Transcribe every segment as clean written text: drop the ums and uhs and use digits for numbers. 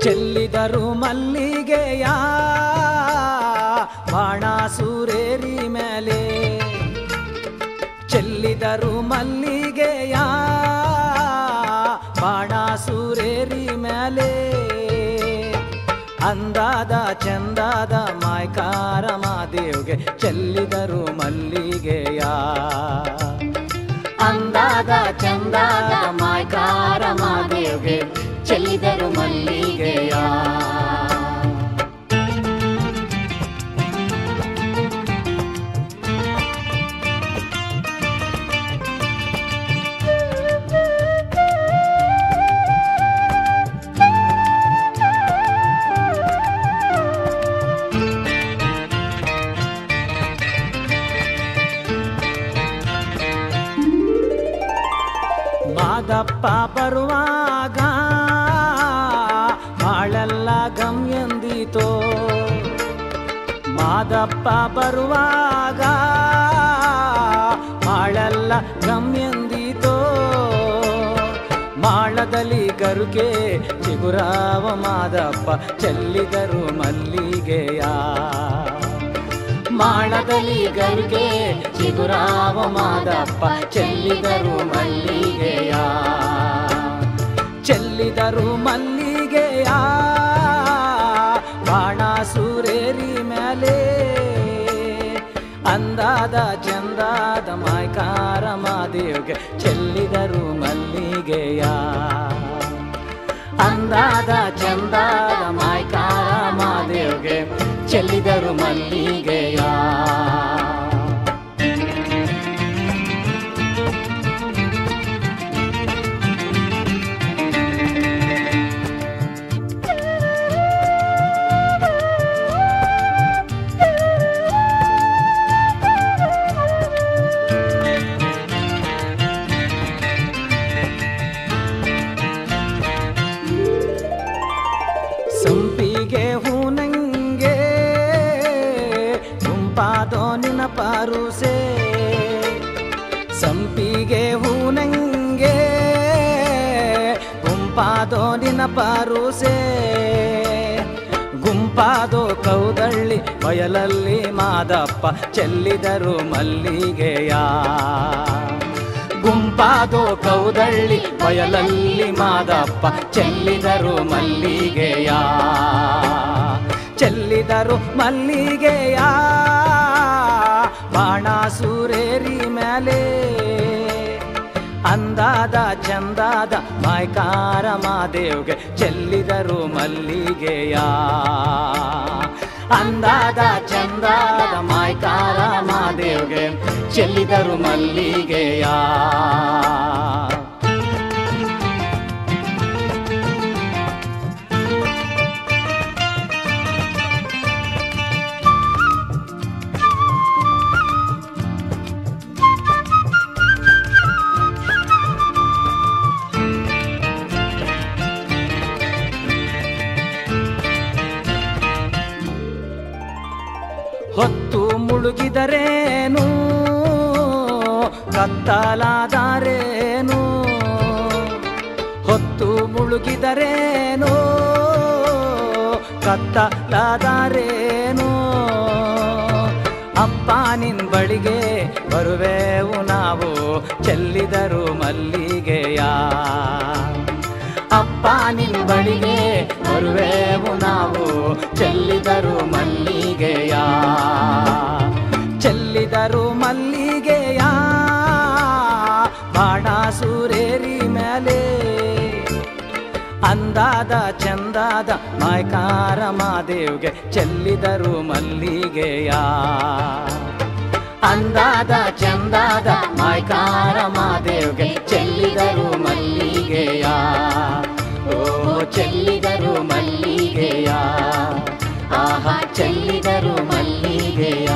ಚೆಲ್ಲಿದರು ಮಲ್ಲಿಗೆಯ ಬಾಣಾಸುರೇರಿ ಮೇಲೆ, ಚೆಲ್ಲಿದರು ಮಲ್ಲಿಗೆಯ ಬಾಣಾಸುರೇರಿ ಮೇಲೆ, ಅಂದಾದ ಚಂದಾದ ಮಾಯ್ಕಾರ ಮಾದೇವ್ಗೆ ಚೆಲ್ಲಿದರು ಮಲ್ಲಿಗೆಯ, ಅಂದಾದ ಚಂದಾದ ಮಾಯ್ಕಾರ ಮಾದೇವ್ಗೆ ಚೆಲ್ಲಿದರು ಮಲ್ಲಿಗೆಯ. ಮಾದಪ್ಪ ಬರುವಾಗ ಬಾಳೆಲ್ಲ ಗಮ್ಯಂದಿತೋ, ಮಾದಪ್ಪ ಬರುವಾಗ ಬಾಳೆಲ್ಲ ಗಮ್ಯಂದಿತೋ, ಮಾಳದಲ್ಲಿ ಗರುಕೆ ಚಿಗುರಾವ ಮಾದಪ್ಪ ಚೆಲ್ಲಿದರು ಮಲ್ಲಿಗೆಯ, ಮಾಳದಲ್ಲಿ ಗರುಗೆ ಚಿಗುರಾವ ಮಾದಪ್ಪ ಚೆಲ್ಲಿದರು ಮಲ್ಲಿಗೆಯ, ಚೆಲ್ಲಿದರು ಮಲ್ಲಿಗೆಯ ಬಾಣಾಸುರೇರಿ ಮೇಲೆ, ಅಂದಾದ ಚಂದಾದ ಮಾಯ್ಕಾರ ಮಾದೇವ್ಗೆ ಚೆಲ್ಲಿದರು ಮಲ್ಲಿಗೆಯ, ಅಂದಾದ ಚಂದಾದ ಮಾಯ್ಕಾರ ಮಾದೇವ್ಗೆ ಚೆಲ್ಲಿದರು ಮಲ್ಲಿಗೆಯ. ಸಂಪಿಗೆ ಹೂನಂಗೆ ಗುಂಪಾದೋ ನಿನ ಪಾರುಸೆ, ಸಂಪಿಗೆ ಹೂನಂಗೆ ಗುಂಪಾದೋ ನಿನ ಪಾರುಸೆ, ಗುಂಪಾದೋ ಕೌದಳ್ಳಿ ಬಯಲಲ್ಲಿ ಮಾದಪ್ಪ ಚೆಲ್ಲಿದರು ಮಲ್ಲಿಗೆಯ, ಗುಂಪಾದೋ ಕೌದಳ್ಳಿ ಬಯಲಲ್ಲಿ ಮಾದಪ್ಪ ಚೆಲ್ಲಿದರು ಮಲ್ಲಿಗೆಯ, ಚೆಲ್ಲಿದರು ಮಲ್ಲಿಗೆಯ ಬಾಣಾಸುರೇರಿ ಮೇಲೆ, ಅಂದಾದ ಚಂದಾದ ಮಾಯ್ಕಾರ ಮಾದೇವ್ಗೆ ಚೆಲ್ಲಿದರು ಮಲ್ಲಿಗೆಯ, ಅಂದಾದ ಚಂದಾದ ಮಾಯ್ಕಾರ ಮಾದೇವ್ಗೆ ಚೆಲ್ಲಿದರು ಮಲ್ಲಿಗೆಯ. ಹೊತ್ತು ಮುಳುಗಿದರೇನು ಕತ್ತಲಾದಾರೇನು, ಹೊತ್ತು ಮುಳುಗಿದರೇನು ಕತ್ತಲಾದಾರೇನು, ಅಪ್ಪ ನಿನ್ ಬಳಿಗೆ ಬರುವೆವು ನಾವು ಚೆಲ್ಲಿದರು ಮಲ್ಲಿಗೆಯ, ಅಪ್ಪ ನಿನ್ ಬಳಿಗೆ ಬರುವೆವು ನಾವು ಚೆಲ್ಲಿದರು ಮಲ್ಲಿಗೆಯ, ಚೆಲ್ಲಿದರು ಮಲ್ಲಿಗೆಯ ಬಾಣಾಸುರೇರಿ ಮೇಲೆ, ಅಂದಾದ ಚಂದಾದ ಮಾಯ್ಕಾರ ಮಾದೇವ್ಗೆ ಚೆಲ್ಲಿದರು ಮಲ್ಲಿಗೆಯ, ಅಂದಾದ ಚಂದಾದ ಮಾಯ್ಕಾರ ಮಾದೇವ್ಗೆ ಚೆಲ್ಲಿದರು ಮಲ್ಲಿಗೆಯ, ಓ ಚೆಲ್ಲಿದರು ಮಲ್ಲಿಗೆಯ, ಆಹಾ ಚೆಲ್ಲಿದರು ಮಲ್ಲಿಗೆಯ.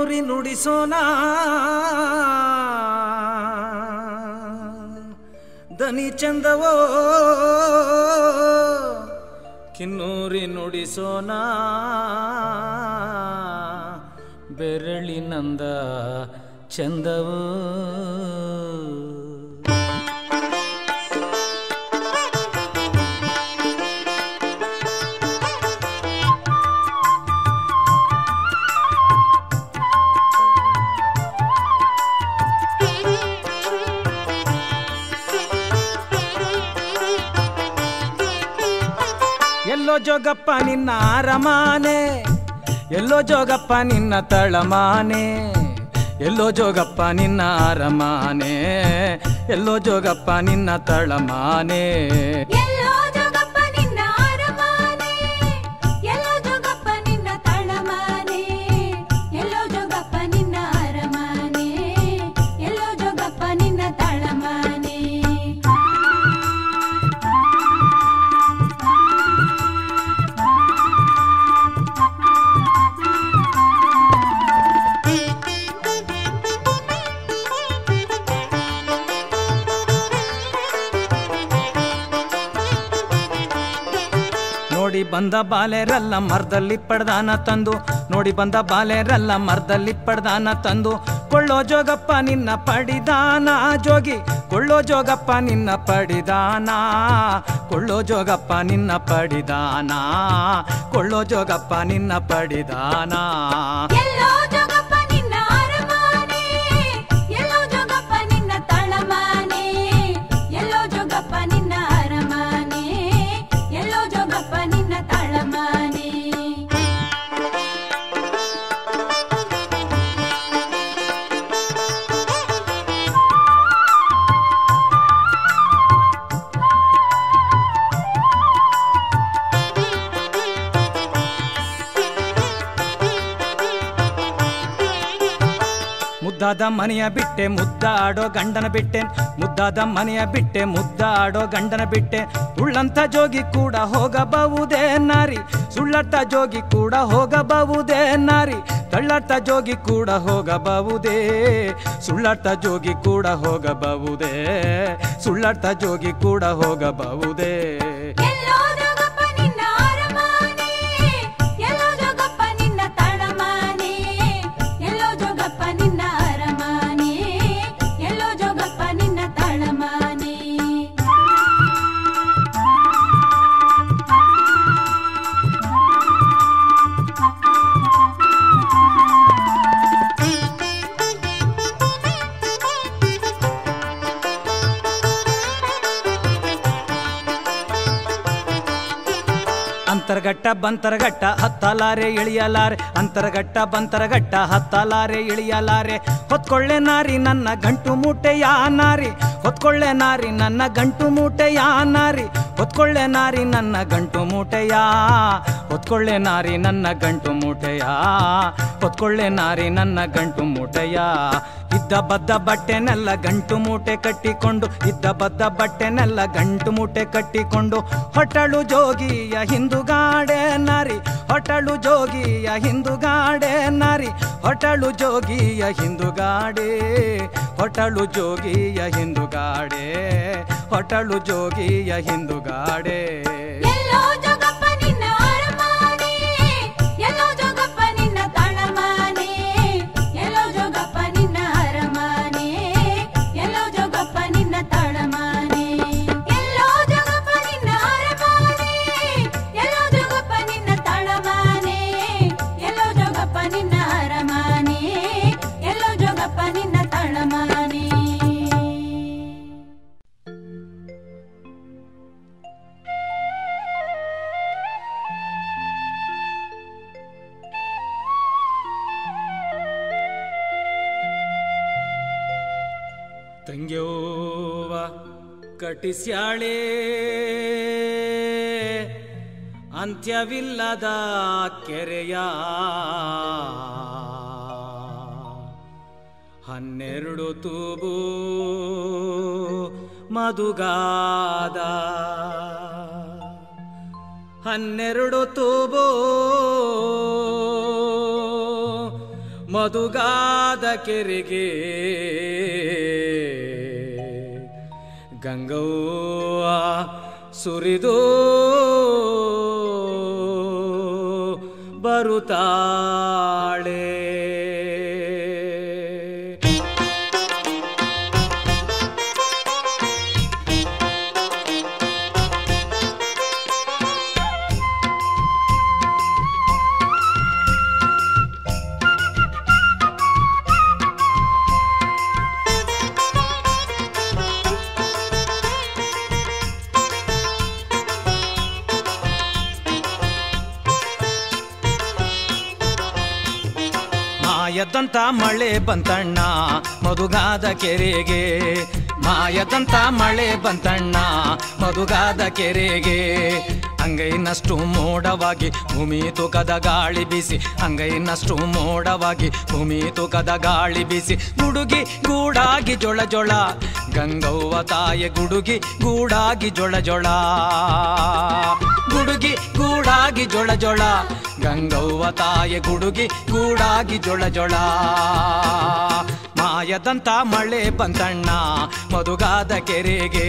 ಕಿನ್ನೂರಿ ನುಡಿಸೋಣ ದನಿ ಚಂದವೋ ಕಿನ್ನೂರಿ ನುಡಿಸೋಣ ಬೆರಳಿನಂದ ಚಂದವೋ ಎಲ್ಲೋ ಜೋಗಪ್ಪ ನಿನ್ನ ಅರಮಾನೆ ಎಲ್ಲೋ ಜೋಗಪ್ಪ ನಿನ್ನ ತಳಮಾನೆ ಎಲ್ಲೋ ಜೋಗಪ್ಪ ನಿನ್ನ ಅರಮಾನೆ ಎಲ್ಲೋ ಜೋಗಪ್ಪ ನಿನ್ನ ತಳಮಾನೆ ನೋಡಿ ಬಂದ ಬಾಲೆರಲ್ಲ ಮರದಲ್ಲಿ ಪಡ್ದಾನ ತಂದು ನೋಡಿ ಬಂದ ಬಾಲೆರಲ್ಲ ಮರದಲ್ಲಿ ಪಡ್ದಾನ ತಂದು ಕೊಳ್ಳೋ ಜೋಗಪ್ಪ ನಿನ್ನ ಪಡಿದಾನ ಜೋಗಿ ಕೊಳ್ಳೋ ಜೋಗಪ್ಪ ನಿನ್ನ ಪಡಿದಾನ ಕೊಳ್ಳೋ ಜೋಗಪ್ಪ ನಿನ್ನ ಪಡಿದಾನ ಕೊಳ್ಳೋ ಜೋಗಪ್ಪ ನಿನ್ನ ಪಡಿದಾನ ಮುದ್ದಾದ ಮನೆಯ ಬಿಟ್ಟೆ ಮುದ್ದಾಡೋ ಗಂಡನ ಬಿಟ್ಟೆ ಮುದ್ದಾದ ಮನೆಯ ಬಿಟ್ಟೆ ಮುದ್ದಾಡೋ ಗಂಡನ ಬಿಟ್ಟೆ ಉಳ್ಳಂತ ಜೋಗಿ ಕೂಡ ಹೋಗಬಹುದೇ ನಾರಿ ಸುಳ್ಳಟ್ಟ ಜೋಗಿ ಕೂಡ ಹೋಗಬಹುದೇ ನಾರಿ ತಳ್ಳಟ್ಟ ಜೋಗಿ ಕೂಡ ಹೋಗಬಹುದೇ ಸುಳ್ಳಟ್ಟ ಜೋಗಿ ಕೂಡ ಹೋಗಬಹುದೇ ಸುಳ್ಳಟ್ಟ ಜೋಗಿ ಕೂಡ ಹೋಗಬಹುದೇ ಅಂತರಘಟ್ಟ ಬಂತರಘಟ್ಟ ಹತ್ತಲಾರೆ ಇಳಿಯಲಾರೆ ಅಂತರಘಟ್ಟ ಬಂತರಘಟ್ಟ ಹತ್ತಲಾರೆ ಇಳಿಯಲಾರೆ ಹೊತ್ಕೊಳ್ಳೆ ನಾರಿ ನನ್ನ ಗಂಟು ಮೂಟೆಯ ನಾರಿ ಹೊತ್ಕೊಳ್ಳೆ ನಾರಿ ನನ್ನ ಗಂಟು ಮೂಟೆಯ ನಾರಿ ಹೊತ್ಕೊಳ್ಳೆ ನಾರಿ ನನ್ನ ಗಂಟು ಮೂಟೆಯ ಹೊತ್ಕೊಳ್ಳೆ ನಾರಿ ನನ್ನ ಗಂಟು ಮೂಟೆಯ ಹೊತ್ಕೊಳ್ಳೆ ನಾರಿ ನನ್ನ ಗಂಟು ಮೂಟೆಯ ಇದ್ದ ಬದ್ದ ಬಟ್ಟೆನೆಲ್ಲ ಗಂಟು ಮೂಟೆ ಕಟ್ಟಿಕೊಂಡು ಇದ್ದ ಬದ್ದ ಬಟ್ಟೆನೆಲ್ಲ ಗಂಟು ಮೂಟೆ ಕಟ್ಟಿಕೊಂಡು ಹೊಟ್ಟಳು ಜೋಗಿಯ ಹಿಂದುಗಾಡೆ ನಾರಿ ಹೊಟ್ಟಳು ಜೋಗಿಯ ಹಿಂದುಗಾಡೆ ನಾರಿ ಹೊಟ್ಟಳು ಜೋಗಿಯ ಹಿಂದುಗಾಡೆ ಹೊಟ್ಟಳು ಜೋಗಿಯ ಹಿಂದುಗಾಡೆ ಹೊಟ್ಟಳು ಜೋಗಿಯ ಹಿಂದುಗಾಡೆ ತಂಗ್ಯವ್ವ ಕಟಿಸ್ಯಾಳೆ ಅಂತ್ಯವಿಲ್ಲದ ಕೆರೆಯ 12 ತೂಬು ಮಧುಗಾದ 12 ತೂಬು ಮಧುಗಾದ ಕೆರೆಗೆ ಗಂಗವ್ವ ಸುರಿದು ಬರುತ್ತಾಳೆ. ಮಾಯದಂತ ಮಳೆ ಬಂತಣ್ಣ ಮಧುಗಾದ ಕೆರೆಗೆ, ಮಾಯದಂತ ಮಳೆ ಬಂತಣ್ಣ ಮಧುಗಾದ ಕೆರೆಗೆ. ಅಂಗೈನಷ್ಟು ಮೋಡವಾಗಿ ಭೂಮಿ ತೂಕದ ಗಾಳಿ ಬೀಸಿ, ಅಂಗೈನಷ್ಟು ಮೋಡವಾಗಿ ಭೂಮಿ ತೂಕದ ಗಾಳಿ ಬೀಸಿ, ಗುಡುಗಿ ಗೂಡಾಗಿ ಜೊಳ ಜೊಳ ಗಂಗವ್ವ ತಾಯಿ ಗುಡುಗಿ ಗೂಡಾಗಿ ಜೊಳ ಜೊಳ, ಗುಡುಗಿ ಗೂಡಾಗಿ ಜೊಳ ಜೊಳ ಗಂಗವ್ವ ತಾಯಿ ಗುಡುಗಿ ಗೂಡಾಗಿ ಜೊಳ ಜೊಳ. ಮಾಯದಂತ ಮಳೆ ಬಂತಣ್ಣ ಮಧುಗಾದ ಕೆರೆಗೆ,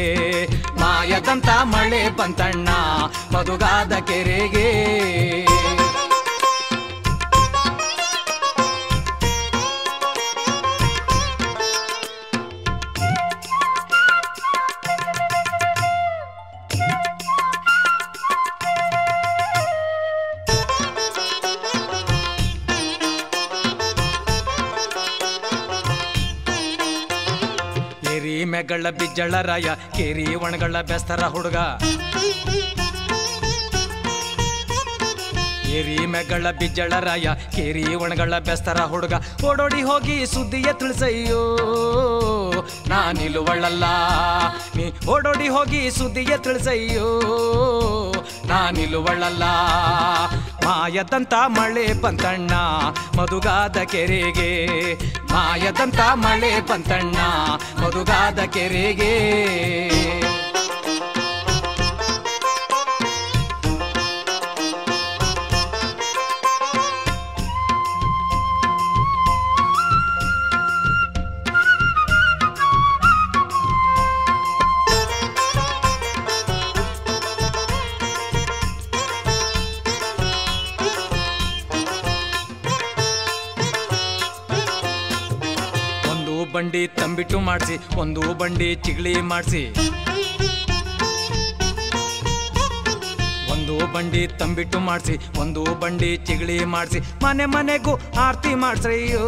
ಮಾಯದಂತ ಮಳೆ ಬಂತಣ್ಣ ಮಧುಗಾದ ಕೆರೆಗೆ. ಮೆಗಳ ಬಿಜ್ಜಳ ರಾಯ ಕೇರಿ ಒಣಗಳ ಬೆಸ್ತರ ಹುಡುಗ, ಕೇರಿ ಮೆಗಳ ಬಿಜ್ಜಳ ರಾಯ ಕೇರಿ ಒಣಗಳ ಬೆಸ್ತರ ಹುಡುಗ. ಓಡೋಡಿ ಹೋಗಿ ಸುದ್ದಿಯ ತಿಳಿಸಯ್ಯೋ ನಾ ನಿಲ್ಲುವಳ್ಳಲ್ಲ, ನೀ ಓಡೋಡಿ ಹೋಗಿ ಸುದ್ದಿಯ ತಿಳಿಸಯ್ಯೋ ನಾ ನಿಲ್ಲುವಳ್ಳಲ್ಲ. ಮಾಯದಂತ ಮಳೆ ಬಂತಣ್ಣ ಮಧುಗಾದ ಕೆರೆಗೆ, ಮಾಯದಂತ ಮಳೆ ಬಂತಣ್ಣ ಮಧುಗಾದ ಕೆರೆಗೆ. ಬಂಡಿ ತಂಬಿಟ್ಟು ಮಾಡಿಸಿ, ಒಂದು ಬಂಡಿ ಚಿಗಳಿ ಮಾಡಿಸಿ, ಒಂದು ಬಂಡಿ ತಂಬಿಟ್ಟು ಮಾಡಿಸಿ, ಒಂದು ಬಂಡಿ ಚಿಗಳಿ ಮಾಡಿಸಿ, ಮನೆ ಮನೆಗೂ ಆರತಿ ಮಾಡ್ಸಯ್ಯೋ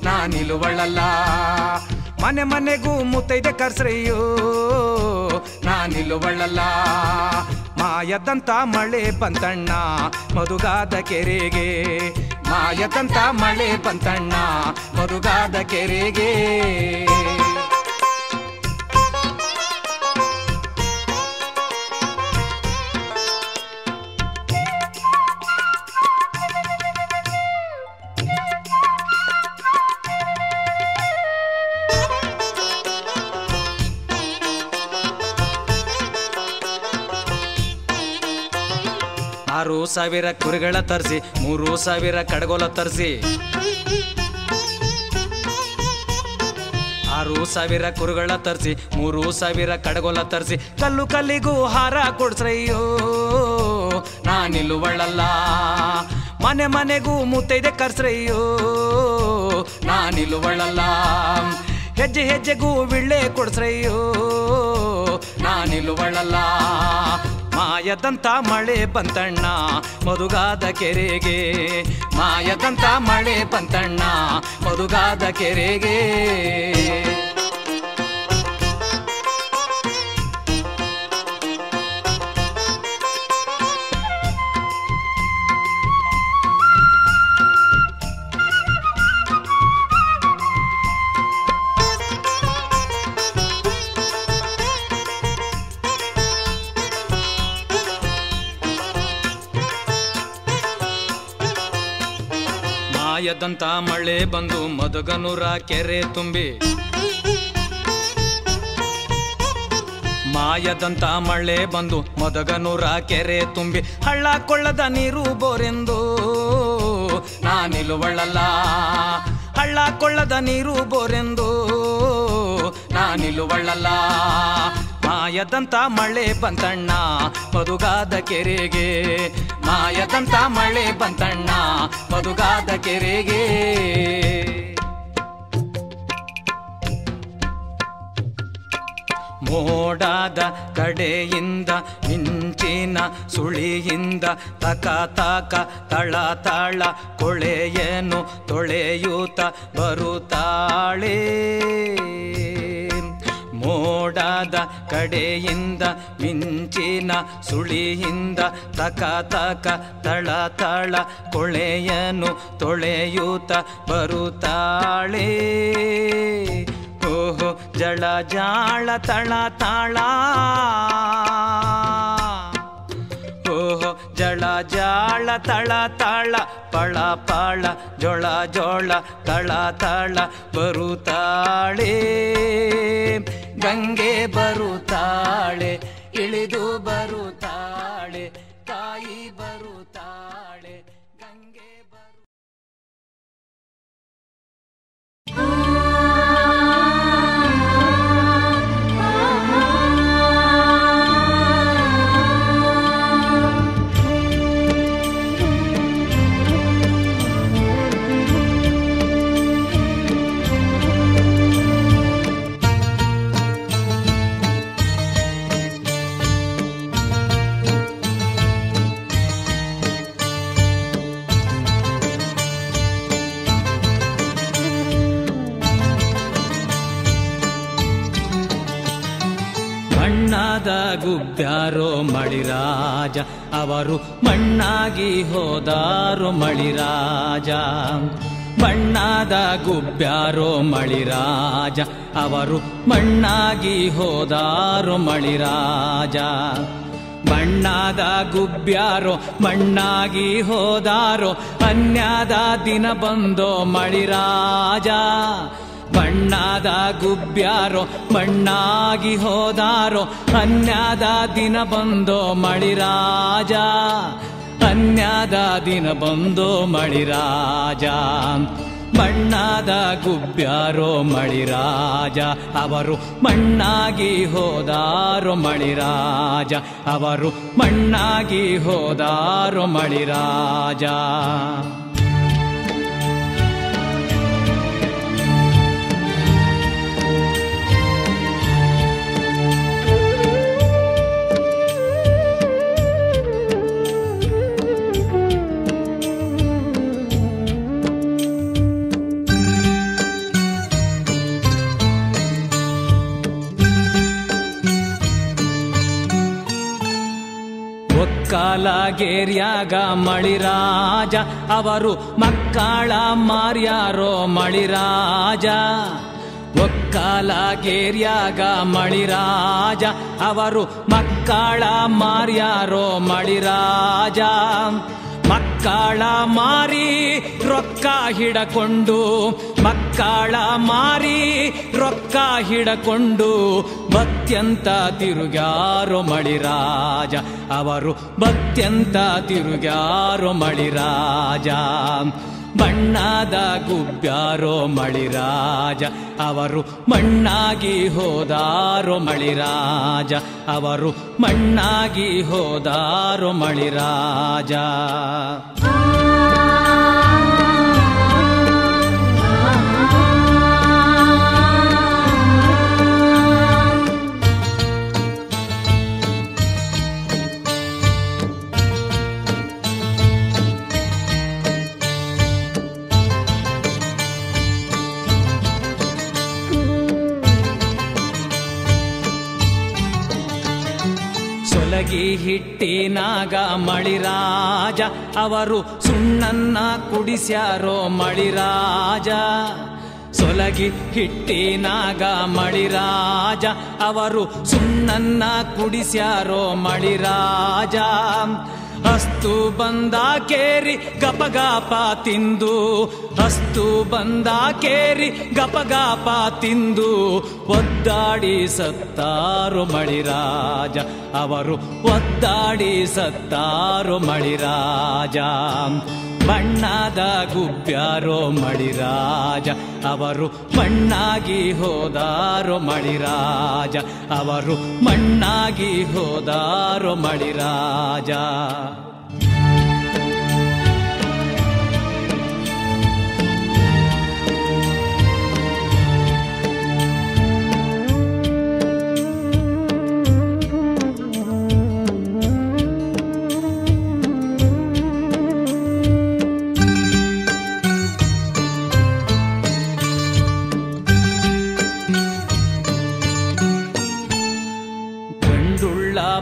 ನಾ ನಿಲ್ಲುವಳ್ಳಲ್ಲ, ಮನೆ ಮನೆಗೂ ಮುತ್ತೈದೆ ಕರ್ಸ್ರಯ್ಯೋ ನಾ ನಿಲ್ಲುವಳ್ಳಲ್ಲ. ಮಾಯದಂತ ಮಳೆ ಬಂತಣ್ಣ ಮಧುಗಾದ ಕೆರೆಗೆ, ಮಾಯದಂತ ಮಳೆ ಬಂತಣ್ಣ ಮಧುಗಾದ ಕೆರೆಗೆ. ಆರು ಸಾವಿರ ಕುರಿಗಳ ತರಿಸಿ, 3,000 ಕಡಗೋಲ ತರಿಸಿ, 6,000 ಕುರಿಗಳ ತರಿಸಿ, 3,000 ಕಡಗೋಲ ತರಿಸಿ, ಕಲ್ಲು ಕಲ್ಲಿಗೂ ಹಾರ ಕೊಡ್ಸ್ರಯ್ಯೋ ನಾ ನಿಲ್ಲುವಳ್ಳಲ್ಲ, ಮನೆ ಮನೆಗೂ ಮುತ್ತೈದೆ ಕರ್ಸ್ರಯ್ಯೋ ನಾ ನಿಲ್ಲುವಳ್ಳಲ್ಲ. ಹೆಜ್ಜೆ ಹೆಜ್ಜೆಗೂ ವಿಳ್ಳೆ ಕೊಡ್ಸ್ರಯ್ಯೋ ನಾ ನಿಲ್ಲುವಳ್ಳಲ್ಲ. ಮಾಯದಂತ ಮಳೆ ಬಂತಣ್ಣ ಮಧುಗಾದ ಕೆರೆಗೆ, ಮಾಯದಂತ ಮಳೆ ಬಂತಣ್ಣ ಮಧುಗಾದ ಕೆರೆಗೆ. ಮಾಯದಂತ ಮಳೆ ಬಂದು ಮಧುಗನೂರ ಕೆರೆ ತುಂಬಿ, ಮಾಯದಂತ ಮಳೆ ಬಂದು ಮಧುಗನೂರ ಕೆರೆ ತುಂಬಿ, ಹಳ್ಳ ಕೊಳ್ಳದ ನೀರು ಬೋರೆಂದು ನಾನಿಲುವಳ್ಳಲ್ಲ. ಹಳ್ಳ ಕೊಳ್ಳದ ನೀರು ಬೋರೆಂದು ನಾನಿಲುವಳ್ಳಲ್ಲ. ಮಾಯದಂತ ಮಳೆ ಬಂತಣ್ಣ ಮದುಗಾದ ಕೆರೆಗೆ, ಮಾಯದಂತ ಮಳೆ ಬಂತಣ್ಣ ಮದುಗಾದ ಕೆರೆಗೆ. ಮೋಡಾದ ಕಡೆಯಿಂದ ಮಿಂಚಿನ ಸುಳಿಯಿಂದ ತಕ ತಕ ತಳ ತಳ ಕೊಳೆಯನ್ನು ತೊಳೆಯೂತ ಬರುತ್ತಾಳೆ. ಮೋಡಾದ ಕಡೆಯಿಂದ ಮಿಂಚಿನ ಸುಳಿಯಿಂದ ತಕ ತಕ ತಳ ತಳ ಕೊಳೆಯನ್ನು ತೊಳೆಯೂತ ಬರುತ್ತಾಳೆ. ಓಹೋ ಜಳ ಜಾಳ ತಳ ತಾಳ, ಓಹೋ ಜಳ ಜಾಳ ತಳ ತಾಳ ಪಳ ಪಳ ಜೋಳ ಜೋಳ ತಳ ತಳ ಬರುತ್ತಾಳೆ. ಗಂಗೆ ಬರುತ್ತಾಳೆ ಇಳಿದು ಬರುತ್ತಾಳೆ, ತಾಯಿ ಬರುತ್ತಾಳೆ ಗಂಗೆ ಬರು. ಮಣ್ಣಾದ ಗುಬ್ಬ್ಯಾರೋ ಮಳಿರಾಜ, ಅವರು ಮಣ್ಣಾಗಿ ಹೋದಾರೋ ಮಳಿರಾಜ. ಬಣ್ಣಾದ ಗುಬ್ಬ್ಯಾರೋ ಮಳಿರಾಜ, ಅವರು ಮಣ್ಣಾಗಿ ಹೋದಾರೋ ಮಳಿರಾಜ. ಬಣ್ಣಾದ ಗುಬ್ಬ್ಯಾರೋ ಮಣ್ಣಾಗಿ ಹೋದಾರೋ, ಅನ್ಯಾದ ದಿನ ಬಂದೋ ಮಳಿರಾಜ. ಬಣ್ಣಾದ ಗುಬ್ಬ್ಯಾರೋ ಮಣ್ಣಾಗಿ ಹೋದಾರೋ, ಅನ್ಯಾದ ದಿನ ಬಂದೋ ಮಳಿರಾಜ. ಅನ್ಯಾದ ದಿನ ಬಂದೋ ಮಳಿರಾಜ. ಬಣ್ಣಾದ ಗುಬ್ಬ್ಯಾರೋ ಮಳಿರಾಜ, ಅವರು ಮಣ್ಣಾಗಿ ಹೋದಾರೋ ಮಳಿರಾಜ. ಅವರು ಮಣ್ಣಾಗಿ ಹೋದಾರೋ ಮಳಿರಾಜ. ಒಕ್ಕಾಲಗೇರ್ಯಾಗ ಮಳಿರಾಜ, ಅವರು ಮಕ್ಕಳ ಮಾರ್ಯಾರೋ ಮಳಿರಾಜ. ಒಕ್ಕಾಲಗೇರ್ಯಾಗ ಮಳಿರಾಜ, ಅವರು ಮಕ್ಕಳ ಮಾರ್ಯಾರೋ ಮಳಿರಾಜ. ಮಕ್ಕಳ ಮಾರಿ ರೊಕ್ಕ ಹಿಡಕೊಂಡು, ಮಕ್ಕಳ ಮಾರಿ ರೊಕ್ಕ ಹಿಡಕೊಂಡು ಬತ್ಯಂತ ತಿರುಗ್ಯಾರೋ ಮಳಿರಾಜ. ಅವರು ಬತ್ಯಂತ ತಿರುಗ್ಯಾರೋ ಮಳಿರಾಜ. ಬಣ್ಣಾದ ಗುಬ್ಬ್ಯಾರೋ ಮಳಿರಾಜ, ಅವರು ಮಣ್ಣಾಗಿ ಹೋದಾರೋ ಮಳಿರಾಜ. ಅವರು ಮಣ್ಣಾಗಿ ಹೋದಾರೋ ಮಳಿರಾಜ. ಸೊಲಗಿ ಹಿಟ್ಟಿನಾಗ ಮಳಿರಾಜ, ಅವರು ಸುಣ್ಣನ್ನ ಕುಡಿಸ್ಯಾರೋ ಮಳಿರಾಜ. ಸೊಲಗಿ ಹಿಟ್ಟಿನಾಗ ಮಳಿರಾಜ, ಅವರು ಸುಣ್ಣನ್ನ ಕುಡಿಸ್ಯಾರೋ ಮಳಿರಾಜ. ಅಸ್ತು ಬಂದ ಕೇರಿ ಗಪಗಾಪ ತಿಂದು, ಅಸ್ತು ಬಂದ ಕೇರಿ ಗಪಗಾಪ ತಿಂದು ಒದ್ದಾಡಿ ಸತ್ತಾರೋ ಮಳಿರಾಜ. ಅವರು ಒದ್ದಾಡಿ ಸತ್ತಾರೋ ಮಳಿರಾಜ. ಬಣ್ಣದ ಗುಬ್ಬ್ಯಾರೋ ಮಳಿರಾಜ ಅವರು ಮಣ್ಣಾಗಿ ಹೋದಾರೋ ಮಳಿರಾಜ ಅವರು ಮಣ್ಣಾಗಿ ಹೋದಾರೋ ಮಳಿರಾಜ.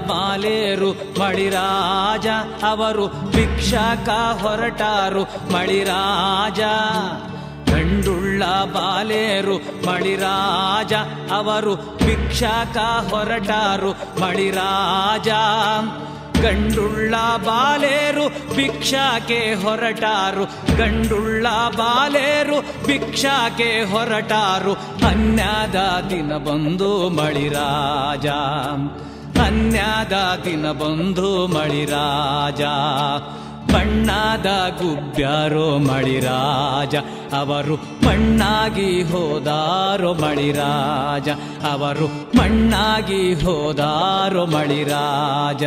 ಬಾಲೇರು ಮಳಿರಾಜ ಅವರು ಭಿಕ್ಷಾಕ ಹೊರಟಾರು ಮಳಿರಾಜ. ಗಂಡುಳ್ಳ ಬಾಲೇರು ಮಳಿರಾಜ ಅವರು ಭಿಕ್ಷಾಕ ಹೊರಟಾರು ಮಳಿರಾಜ. ಗಂಡುಳ್ಳ ಬಾಲೇರು ಭಿಕ್ಷಾಕೆ ಹೊರಟಾರು ಗಂಡುಳ್ಳ ಬಾಲೇರು ಭಿಕ್ಷಾಕೆ ಹೊರಟಾರು. ಅನ್ಯದ ದಿನ ಬಂದು ಮಳಿರಾಜ ಅನ್ಯದ ದಿನ ಬಂದು ಮಳಿರಾಜ. ಬಣ್ಣದ ಗುಬ್ಬ್ಯಾರೋ ಮಳಿರಾಜ ಅವರು ಮಣ್ಣಾಗಿ ಹೋದಾರೋ ಮಳಿರಾಜ ಅವರು ಮಣ್ಣಾಗಿ ಹೋದಾರೋ ಮಳಿರಾಜ.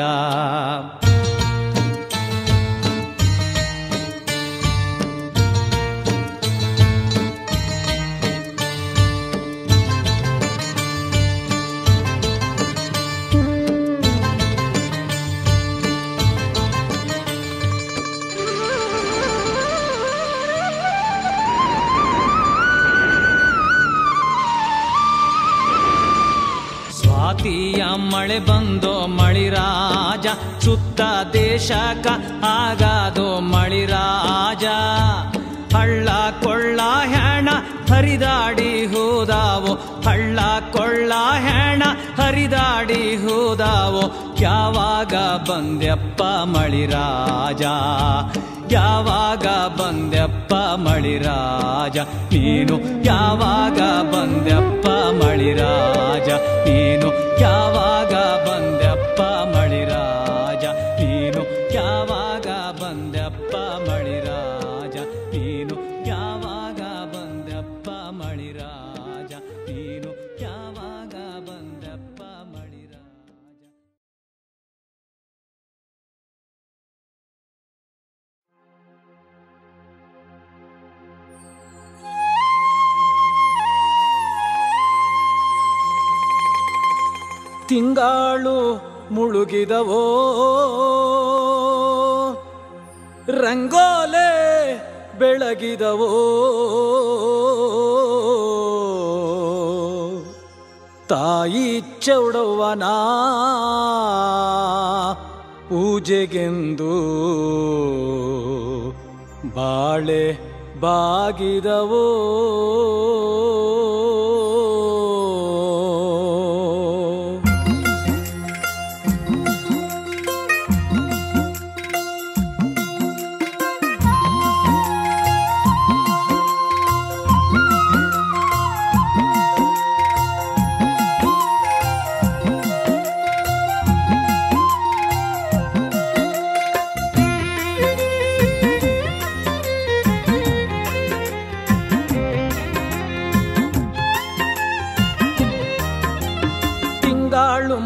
ಸ್ವಾತಿಯ ಮಳೆ ಬಂದೋ ಮಳಿರಾಜ ಸುತ್ತ ದೇಶಕ ಆಗಾದೋ ಮಳಿರಾಜ. ಹಳ್ಳ ಕೊಳ್ಳ ಹೆಣ ಹರಿದಾಡಿ ಹೋದಾವೋ ಹಳ್ಳ ಕೊಳ್ಳ ಹೆಣ ಹರಿದಾಡಿ ಹೋದಾವೋ. ಯಾವಾಗ ಬಂದ್ಯಪ್ಪ ಮಳಿರಾಜ ಯಾವಾಗ ಬಂದ್ಯಪ್ಪ ಮಳಿರಾಜ ನೀನು ಯಾವಾಗ ಬಂದ್ಯಪ್ಪ ಮಳಿರಾಜ ನೀನು ಯಾವಾಗ ಬಂದ್ಯಪ್ಪ ಮಳಿರಾಜ ನೀನು ಯಾವಾಗ ಬಂದ್ಯಪ್ಪ ಮಳಿರಾಜ ನೀನು ಯಾವಾಗ ಬಂದ್ಯಪ್ಪ ಮಳಿರಾಜ ನೀನು ಯಾವಾಗ ಬಂದ್ಯಪ್ಪ ಮಳಿರಾಜ. ತಿಂಗಾಳು ಮುಳುಗಿದವೋ ರಂಗೋಲೆ ಬೆಳಗಿದವೋ. ತಾಯಿ ಚೌಡವ್ವನ ಪೂಜೆಗೆಂದು ಬಾಳೆ ಬಾಗಿದವೋ.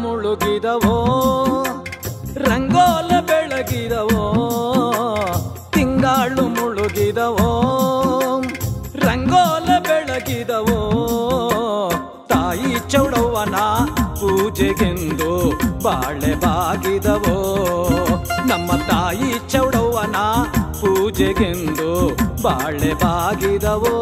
ಮುಳುಗಿದವೋ ರಂಗೋಲ ಬೆಳಗಿದವೋ. ತಿಂಗಾಳು ಮುಳುಗಿದವೋ ರಂಗೋಲ ಬೆಳಗಿದವೋ. ತಾಯಿ ಚೌಡವ್ವನ ಪೂಜೆಗೆಂದು ಬಾಳೆ ಬಾಗಿದವೋ. ನಮ್ಮ ತಾಯಿ ಚೌಡವ್ವನ ಪೂಜೆಗೆಂದು ಬಾಳೆ ಬಾಗಿದವೋ.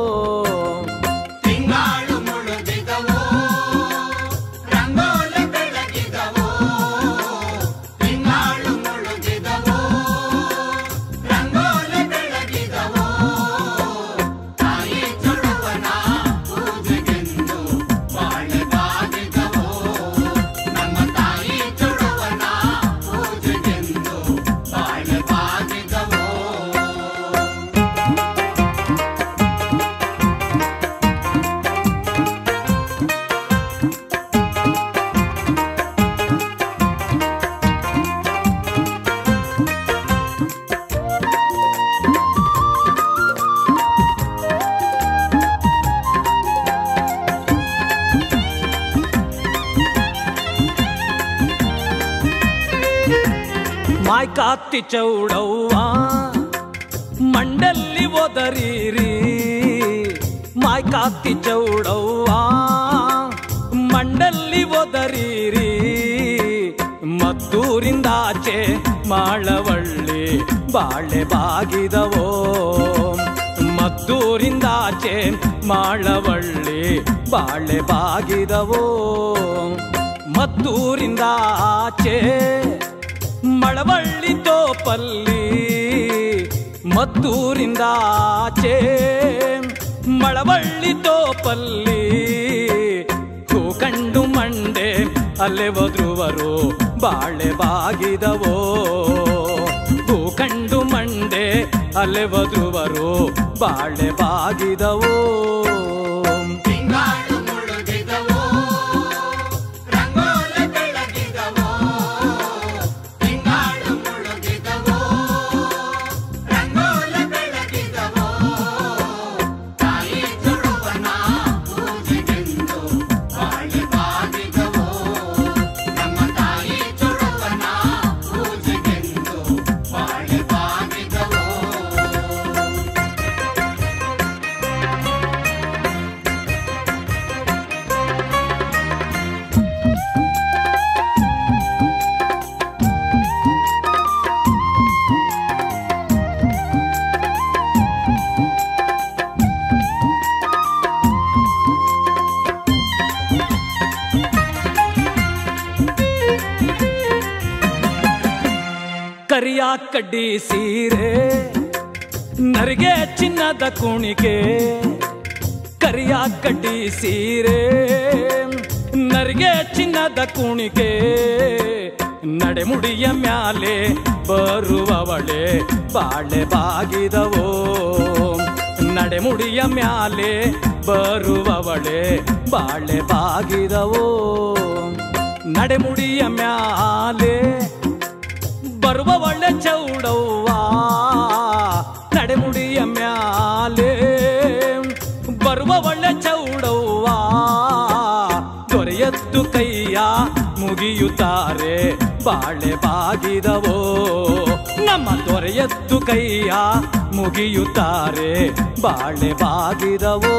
ಮಾಯ್ಕಾತಿ ಚೌಡವ್ವ ಮಂಡಲ್ಲಿ ಒದರಿರಿ ಮಾಯ್ಕಾತಿ ಚೌಡವ್ವ ಮಂಡಲ್ಲಿ ಒದರಿರಿ ಮದ್ದೂರಿಂದಾಚೆ ಮಾಳವಳ್ಳಿ ಬಾಳೆ ಬಾಗಿದವೋ ಮದ್ದೂರಿಂದಾಚೆ ಮಾಳವಳ್ಳಿ ಬಾಳೆ ಬಾಗಿದವೋ ಮದ್ದೂರಿಂದಾಚೆ ಮಳವಳ್ಳಿ ತೋಪಲ್ಲಿ ಮದ್ದೂರಿಂದಾಚೆ ಮಳವಳ್ಳಿ ತೋಪಲ್ಲಿ ಹೂ ಕಂಡು ಮಂಡೆ ಅಲ್ಲೇ ಒದ್ರುವರು ಬಾಳೆ ಬಾಗಿದವೋ ಹೂ ಕಂಡು ಮಂಡೆ ಅಲ್ಲೇ ಒದ್ರುವರು ಬಾಳೆ ಬಾಗಿದವೋ ಕರಿಯ ಕಡ್ಡಿ ಸೀರೆ ನರಿಗೆ ಚಿನ್ನದ ಕುಣಿಕೆ ಕರಿಯ ಕಡ್ಡಿ ಸೀರೆ ನರಿಗೆ ಚಿನ್ನದ ಕುಣಿಕೆ ನಡೆಮುಡಿಯ ಮ್ಯಾಲೆ ಬರುವವಳೆ ಬಾಳೆ ಬಾಗಿದವೋ ನಡೆಮುಡಿಯ ಮ್ಯಾಲೆ ಬರುವವಳೆ ಬಾಳೆ ಬಾಗಿದವೋ ನಡೆಮುಡಿಯ ಮ್ಯಾಲೆ ಬರುವ ಒಳ್ಳೆ ಚೌಡವ್ವ ನಡೆಮುಡಿಯ ಮ್ಯಾಲೆ ಬರುವ ಒಳ್ಳೆ ಚೌಡವ್ವ ದೊರೆಯತ್ತು ಕೈಯ ಮುಗಿಯುತ್ತಾರೆ ಬಾಳೆ ಬಾಗಿದವೋ ನಮ್ಮ ದೊರೆಯತ್ತು ಕೈಯ ಮುಗಿಯುತ್ತಾರೆ ಬಾಳೆ ಬಾಗಿದವೋ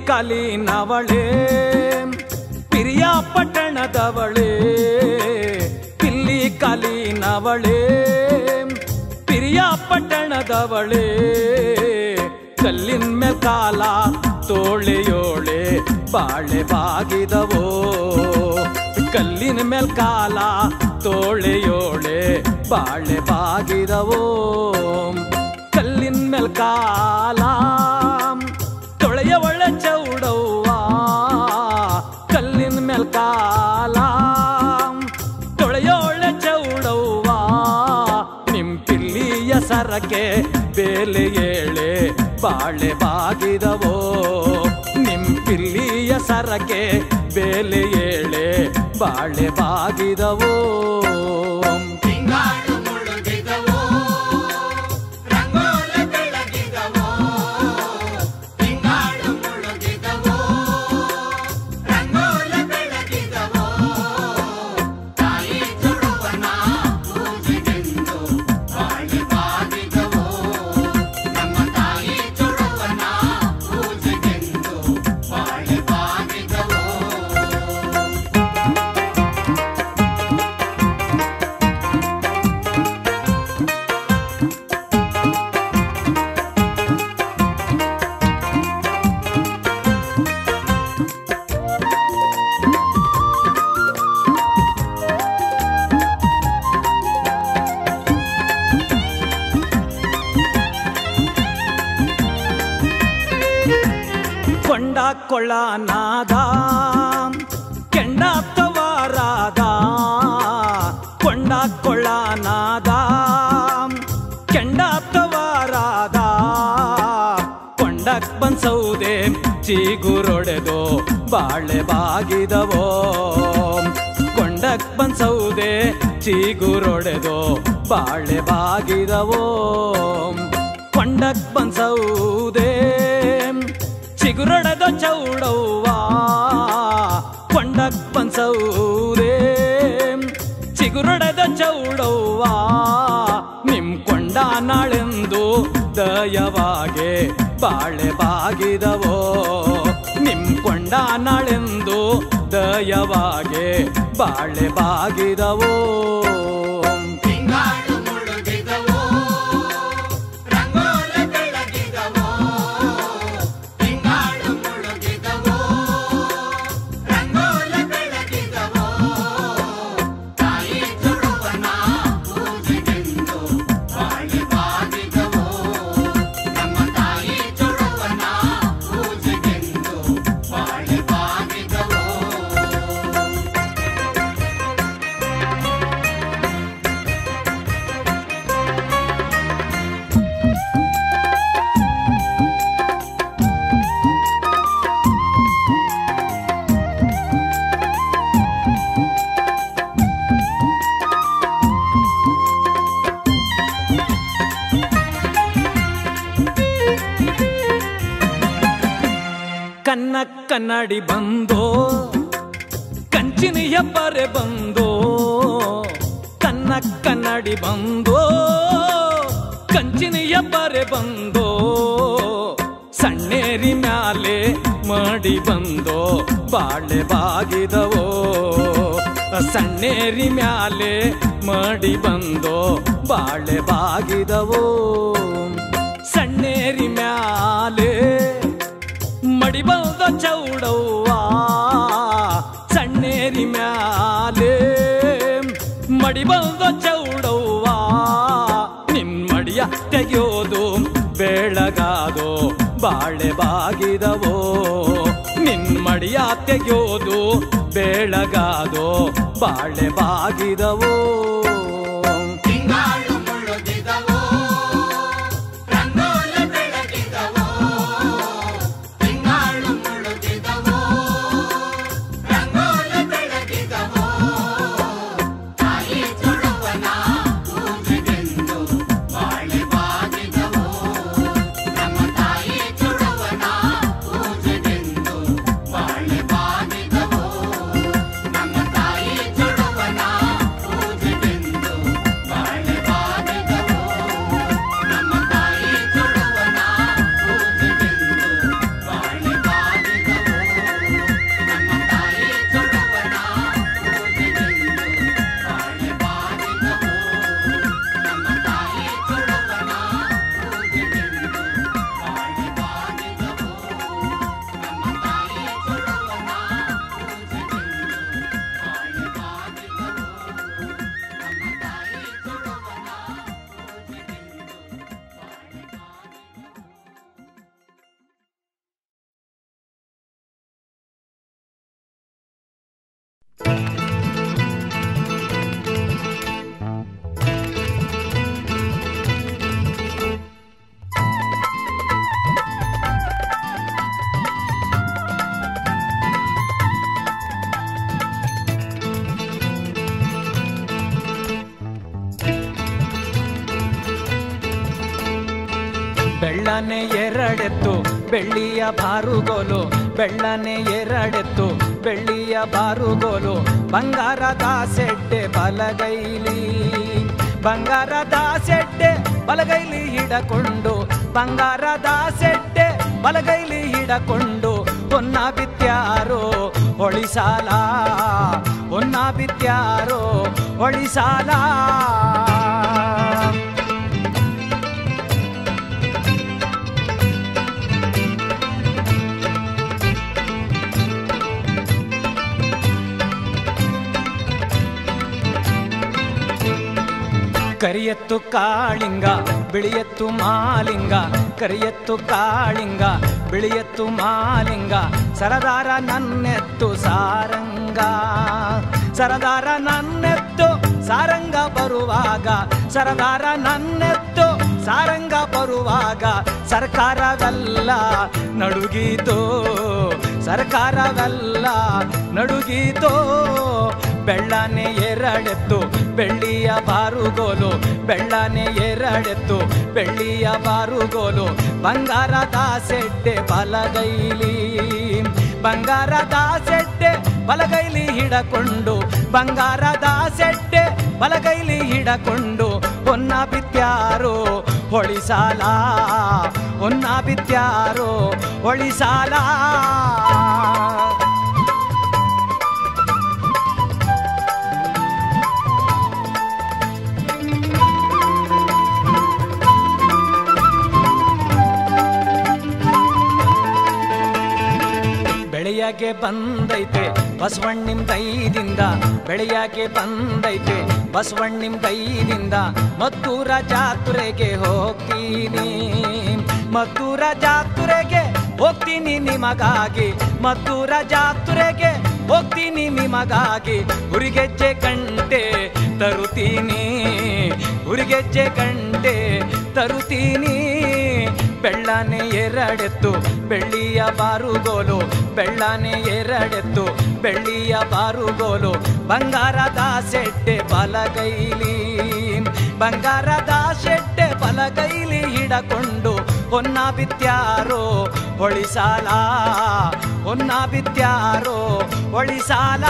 ಕಾಲಿನವಳೆ ಪಿರಿಯ ಪಟ್ಟಣದವಳೆ ಪಿಲ್ಲಿ ಕಾಲಿನವಳೆ ಪಿರಿಯ ಪಟ್ಟಣದವಳೆ ಕಲ್ಲಿನ ಮೇಲೆ ಕಾಲ ತೋಳೆಯೋಳೆ ಬಾಳೆ ಬಾಗಿದವೋ ಕಲ್ಲಿನ ಮೇಲೆ ಕಾಲ ತೋಳೆಯೋಳೆ ಬಾಳೆ ಬಾಗಿದವೋ ಕಲ್ಲಿನ ಮೇಲೆ ಕಾಲ ತೊಳೆಯ ಒಳ್ಳೆ ಚೌಡವ್ವ ಕಲ್ಲಿನ ಮೇಲ್ ಕಾಲ ತೊಳೆಯ ಒಳ್ಳೆ ಚೌಡವ್ವ ನಿಮ್ ಪಿಲ್ಲಿಯ ಸರಕ್ಕೆ ಬೇಲೆ ಏಳೆ ಬಾಳೆ ಬಾಗಿದವೋ ನಿಮ್ ಪಿಲ್ಲಿಯ ಸರಕ್ಕೆ ಬೇಲೆ ಏಳೆ ಬಾಳೆ ಬಾಗಿದವೋ ಕೊಳ್ಳ ನಾದ ಕೆಂಡಾತ್ತವಾರಾದ ಕೊಂಡ ಕೊಳ್ಳ ನಾದ ಕೆಂಡಾತ್ತವಾರಾದ ಕೊಂಡಕ್ ಬಂದ್ಸೌದೆ ಚೀಗುರೊಡೆದು ಬಾಳೆ ಬಾಗಿದವೋ ಕೊಂಡಕ್ ಬಂದ್ಸೌದೆ ಚೀಗುರೊಡೆದು ಬಾಳೆ ಬಾಗಿದವೋ ಕೊಂಡಕ್ ಬಂದ್ಸೌದೆ ಚಿಗುರೊಡೆದ ಚೌಡವ್ವ ಕೊಂಡಕ್ ಬಂದ್ಸೌದೆ ಚಿಗುರೊಡೆದ ಚೌಡವ್ವ ನಿಮ್ ಕೊಂಡ ನಾಳೆಂದು ದಯವಾಗೆ ಬಾಳೆ ಬಾಗಿದವೋ ನಿಮ್ ಕೊಂಡ ನಾಳೆಂದು ದಯವಾಗೆ ಬಾಳೆ ಬಾಗಿದವೋ ಕನ್ನಡಿ ಬಂದೋ ಕಂಚಿನ ಹೆಬ್ಬರೆ ಬಂದೋ ಕನ್ನಡಿ ಬಂದೋ ಕಂಚಿನ ಹೆಬ್ಬರೆ ಬಂದೋ ಸಣ್ಣೇರಿ ಮ್ಯಾಲೆ ಮಾಡಿ ಬಂದೋ ಬಾಳೆ ಬಾಗಿದವೋ ಸಣ್ಣೇರಿ ಮ್ಯಾಲೆ ಮಾಡಿ ಬಂದೋ ಬಾಳೆ ಬಾಗಿದವೋ ಸಣ್ಣೇರಿ ಮ್ಯಾಲೆ ಮಡಿ ಬಂದ ಚೌಡವ್ವ ಸಣ್ಣೇರಿ ಮ್ಯಾಲೆ ಮಡಿ ಬಂದ ಚೌಡವ್ವ ನಿನ್ ಮಡಿಯ ತೆಗೆಯೋದು ಬೆಳಗಾದೋ ಬಾಳೆ ಬಾಗಿದವೋ ನಿನ್ ಮಡಿಯ ತೆಗೆಯೋದು ಬೆಳಗಾದೋ ಬಾಳೆ ಬಾಗಿದವೋ ಬೆಳ್ಳನೆ ಎರಡೆತ್ತು ಬೆಳ್ಳಿಯ ಬಾರುಗೋಲು ಬೆಳ್ಳನೆ ಎರಡೆತ್ತು ಬೆಳ್ಳಿಯ ಬಾರುಗೋಲು ಬಂಗಾರದ ಸೆಡ್ಡೆ ಬಲಗೈಲಿ ಬಂಗಾರದ ಸೆಡ್ಡೆ ಬಲಗೈಲಿ ಹಿಡಕೊಂಡು ಬಂಗಾರದ ಸೆಡ್ಡೆ ಬಲಗೈಲಿ ಹಿಡಕೊಂಡು ಹೊನ್ನ ಬಿತ್ಯಾರೋ ಹೊಳಿಸಾಲ ಹೊನ್ನ ಬಿತ್ಯಾರೋ ಹೊಳಿಸಾಲ ಕರಿಯತ್ತು ಕಾಳಿಂಗ ಬಿಳಿಯತ್ತು ಮಾಲಿಂಗ, ಕರಿಯತ್ತು ಕಾಳಿಂಗ ಬಿಳಿಯತ್ತು ಮಾಲಿಂಗ, ಸರದಾರ ನನ್ನೆತ್ತು ಸಾರಂಗ, ಸರದಾರ ನನ್ನೆತ್ತು ಸಾರಂಗ ಬರುವಾಗ, ಸರದಾರ ನನ್ನೆತ್ತು ಸಾರಂಗ ಬರುವಾಗ, ಸರ್ಕಾರವೆಲ್ಲ ನಡುಗೀತೋ, ಸರ್ಕಾರವೆಲ್ಲ ನಡುಗೀತೋ, ಬೆಳ್ಳನೆ ಎರಡೆತ್ತು ಬೆಳ್ಳಿಯ ಬಾರುಗೋಲು, ಬೆಳ್ಳನೆ ಎರಡೆತ್ತು ಬೆಳ್ಳಿಯ ಬಾರುಗೋಲು, ಬಂಗಾರದ ಸೆಡ್ಡೆ ಬಲಗೈಲಿ, ಬಂಗಾರದ ಸೆಡ್ಡೆ ಬಲಗೈಲಿ ಹಿಡಕೊಂಡು, ಬಂಗಾರದ ಸೆಡ್ಡೆ ಬಲಗೈಲಿ ಹಿಡಕೊಂಡು, ಹೊನ್ನ ಬಿತ್ಯಾರೋ ಹೊಳಿಸಾಲ, ಹೊನ್ನ ಬಿತ್ಯಾರೋ ಹೊಳಿಸಾಲ. ಬೆಳೆಯಾಗೆ ಬಂದೈತೆ ಬಸವಣ್ಣಿಂ ದೈದಿಂದ, ಬೆಳೆಯಾಗೆ ಬಂದೈತೆ ಬಸವಣ್ಣಿಂ ದೈದಿಂದ, ಮದ್ದೂರ ಜಾತ್ರೆಗೆ ಹೋಗ್ತೀನಿ, ಮದ್ದೂರ ಜಾತ್ರೆಗೆ ಹೋಗ್ತೀನಿ ನಿಮಗಾಗಿ, ಮದ್ದೂರ ಜಾತ್ರೆಗೆ ಹೋಗ್ತೀನಿ ನಿಮಗಾಗಿ, ಹುರಿಗೆಜ್ಜೆ ಗಂಟೆ ತರುತ್ತೀನಿ, ಹುರಿಗೆಜ್ಜೆ ಗಂಟೆ ತರುತ್ತೀನಿ, ಬೆಳ್ಳನೆ ಎರಡೆತ್ತು ಬೆಳ್ಳಿಯ ಬಾರುಗೋಲು, ಬೆಳ್ಳನೆ ಎರಡೆತ್ತು ಬೆಳ್ಳಿಯ ಬಾರುಗೋಲು, ಬಂಗಾರದ ಸೆಡ್ಡೆ ಬಲಗೈಲಿ, ಬಂಗಾರದ ಸೆಡ್ಡೆ ಬಲಗೈಲಿ ಹಿಡಕೊಂಡು, ಹೊನ್ನ ಬಿತ್ಯಾರೋ ಹೊಳಿಸಾಲ, ಹೊನ್ನ ಬಿತ್ಯಾರೋ ಹೊಳಿಸಾಲ.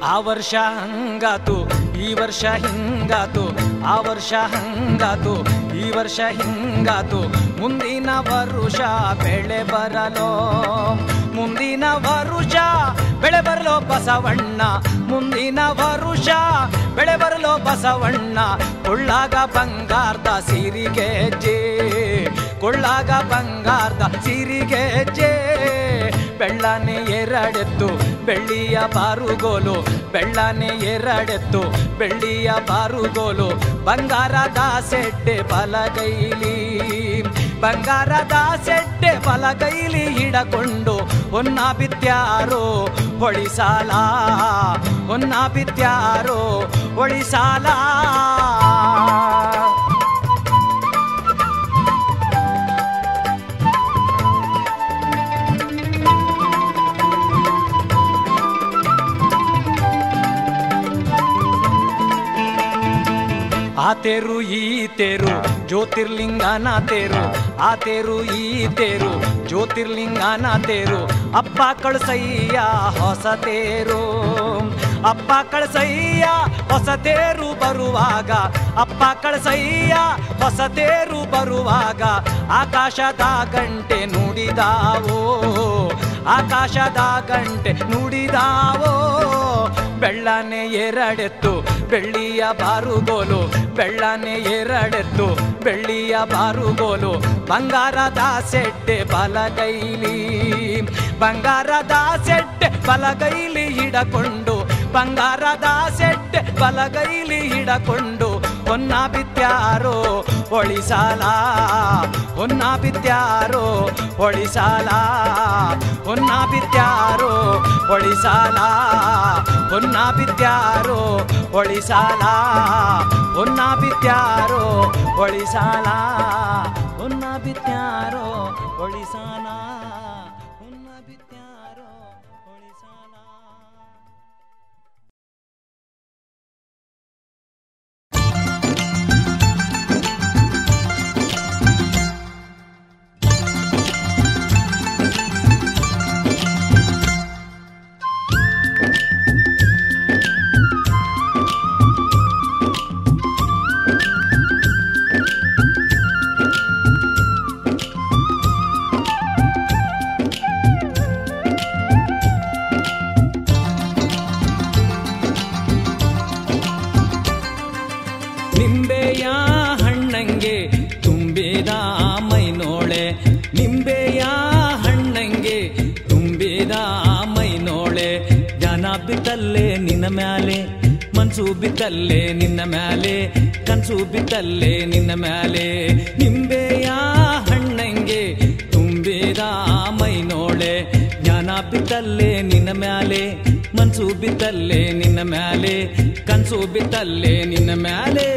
ಆ ವರ್ಷ ಹಂಗಾತು ಈ ವರ್ಷ ಹಿಂಗಾತು, ಆ ವರ್ಷ ಹಂಗಾತು ಈ ವರ್ಷ ಹಿಂಗಾತು, ಮುಂದಿನ ವರುಷ ಬೆಳೆ ಬರಲೋ, ಮುಂದಿನ ವರುಷ ಬೆಳೆ ಬರಲೋ ಬಸವಣ್ಣ, ಮುಂದಿನ ವರುಷ ಬೆಳೆ ಬರಲೋ ಬಸವಣ್ಣ, ಕೊಳ್ಳಾಗ ಬಂಗಾರದ ಸಿರಿಗೆಜ್ಜೆ, ಕೊಳ್ಳಾಗ ಬಂಗಾರದ ಸಿರಿಗೆಜ್ಜೆ, ಬೆಳ್ಳನೆ ಎರಡೆತ್ತು ಬೆಳ್ಳಿಯ ಬಾರುಗೋಲು, ಬೆಳ್ಳನೆ ಎರಡೆತ್ತು ಬೆಳ್ಳಿಯ ಬಾರುಗೋಲು, ಬಂಗಾರದ ಸೆಡ್ಡೆ ಬಲಗೈಲಿ, ಬಂಗಾರದ ಸೆಡ್ಡೆ ಬಲಗೈಲಿ ಹಿಡಕೊಂಡು, ಹೊನ್ನ ಬಿತ್ಯಾರೋ ಹೊಳಿಸಾಲ, ಹೊನ್ನ ಬಿತ್ಯಾರೋ ಹೊಳಿಸಾಲ. ಆ ತೇರು ಈ ತೇರು ಜ್ಯೋತಿರ್ಲಿಂಗನ ತೇರು, ಆ ತೇರು ಈ ತೇರು ಜ್ಯೋತಿರ್ಲಿಂಗನ ತೇರು, ಅಪ್ಪ ಕಳಸಯ್ಯ ಹೊಸ ತೇರು, ಅಪ್ಪ ಕಳಸಯ್ಯ ಹೊಸ ತೇರು ಬರುವಾಗ, ಅಪ್ಪ ಕಳಸಯ್ಯ ಹೊಸ ತೇರು ಬರುವಾಗ, ಆಕಾಶದ ಗಂಟೆ ನುಡಿದಾವೋ, ಆಕಾಶದ ಗಂಟೆ ನುಡಿದಾವೋ, ಬೆಳ್ಳನೆ ಎರಡೆತ್ತು ಬೆಳ್ಳಿಯ ಬಾರುಗೋಲು, ಬೆಳ್ಳನೆ ಎರಡೆತ್ತು ಬೆಳ್ಳಿಯ ಬಾರುಗೋಲು, ಬಂಗಾರದ ಸೆಡ್ಡೆ ಬಲಗೈಲಿ, ಬಂಗಾರದ ಸೆಡ್ಡೆ ಬಲಗೈಲಿ ಹಿಡಕೊಂಡು, ಬಂಗಾರದ ಸೆಡ್ಡೆ ಬಲಗೈಲಿ ಹಿಡಕೊಂಡು, ಹೊನ್ನ ಬಿತ್ಯಾರೋ ಹೊಳಿಸಾಲ, ಹೊನ್ನ ಬಿತ್ಯಾರೋ ಹೊಳಿಸಾಲ, ಹೊನ್ನ ಬಿತ್ಯಾರೋ ಹೊಳಿಸಾಲ, ಹೊನ್ನ ಬಿತ್ಯಾರೋ ಹೊಳಿಸಾಲ, ಹೊನ್ನ ಬಿತ್ಯಾರೋ ಹೊಳಿಸಾಲ, ಹೊನ್ನ ಬಿತ್ಯಾರೋ ಹೊಳಿಸಾಲ, ಹೊನ್ನ ಬಿತ್ಯಾರೋ ಹೊಳಿಸಾಲ. ಬಿತ್ತಲ್ಲೇ ನಿನ್ನ ಮ್ಯಾಲೆ ಮನ್ಸು ಬಿತ್ತಲ್ಲೇ ನಿನ್ನ ಮ್ಯಾಲೆ ಕನ್ಸು ಬಿತ್ತಲ್ಲೇ ನಿನ್ನ ಮ್ಯಾಲೆ ನಿಂಬೆಯ ಹಣ್ಣಂಗೆ ತುಂಬಿದ ಮೈನೋಳೆ ಜ್ಞಾನ ಬಿತ್ತಲ್ಲೇ ನಿನ್ನ ಮ್ಯಾಲೆ ಮನ್ಸು ಬಿತ್ತಲ್ಲೇ ನಿನ್ನ ಮ್ಯಾಲೆ ಕನ್ಸು ಬಿತ್ತಲ್ಲೇ ನಿನ್ನ ಮ್ಯಾಲೆ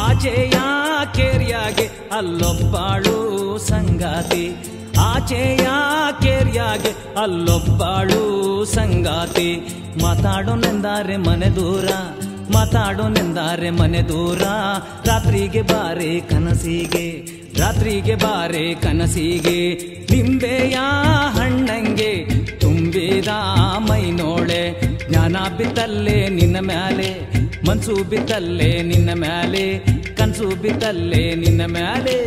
ಆಚೆಯ ಕೇರಿಯಾಗೆ ಅಲ್ಲೊಬ್ಬಾಳು ಸಂಗಾತಿ ಆಚೆಯ ಕೇರಿಯಾಗೆ ಅಲ್ಲೊಬ್ಬಾಳು ಸಂಗಾತಿ ಮಾತಾಡೋನೆಂದಾರೆ ಮನೆ ದೂರ ಮಾತಾಡೋನೆಂದಾರೆ ಮನೆ ದೂರ ರಾತ್ರಿಗೆ ಬಾರೆ ಕನಸಿಗೆ ರಾತ್ರಿಗೆ ಬಾರೆ ಕನಸಿಗೆ ನಿಂಬೆಯ ಹಣ್ಣಂಗೆ ತುಂಬಿದ ಮೈನೋಳೆ ಜ್ಞಾನ ಬಿತ್ತಲ್ಲೇ ನಿನ್ನ ಮ್ಯಾಲೆ ಮನ್ಸು ಬಿತ್ತಲ್ಲೇ ನಿನ್ನ ಮ್ಯಾಲೆ ಕನ್ಸು ಬಿತ್ತಲ್ಲೇ ನಿನ್ನ ಮ್ಯಾಲೆ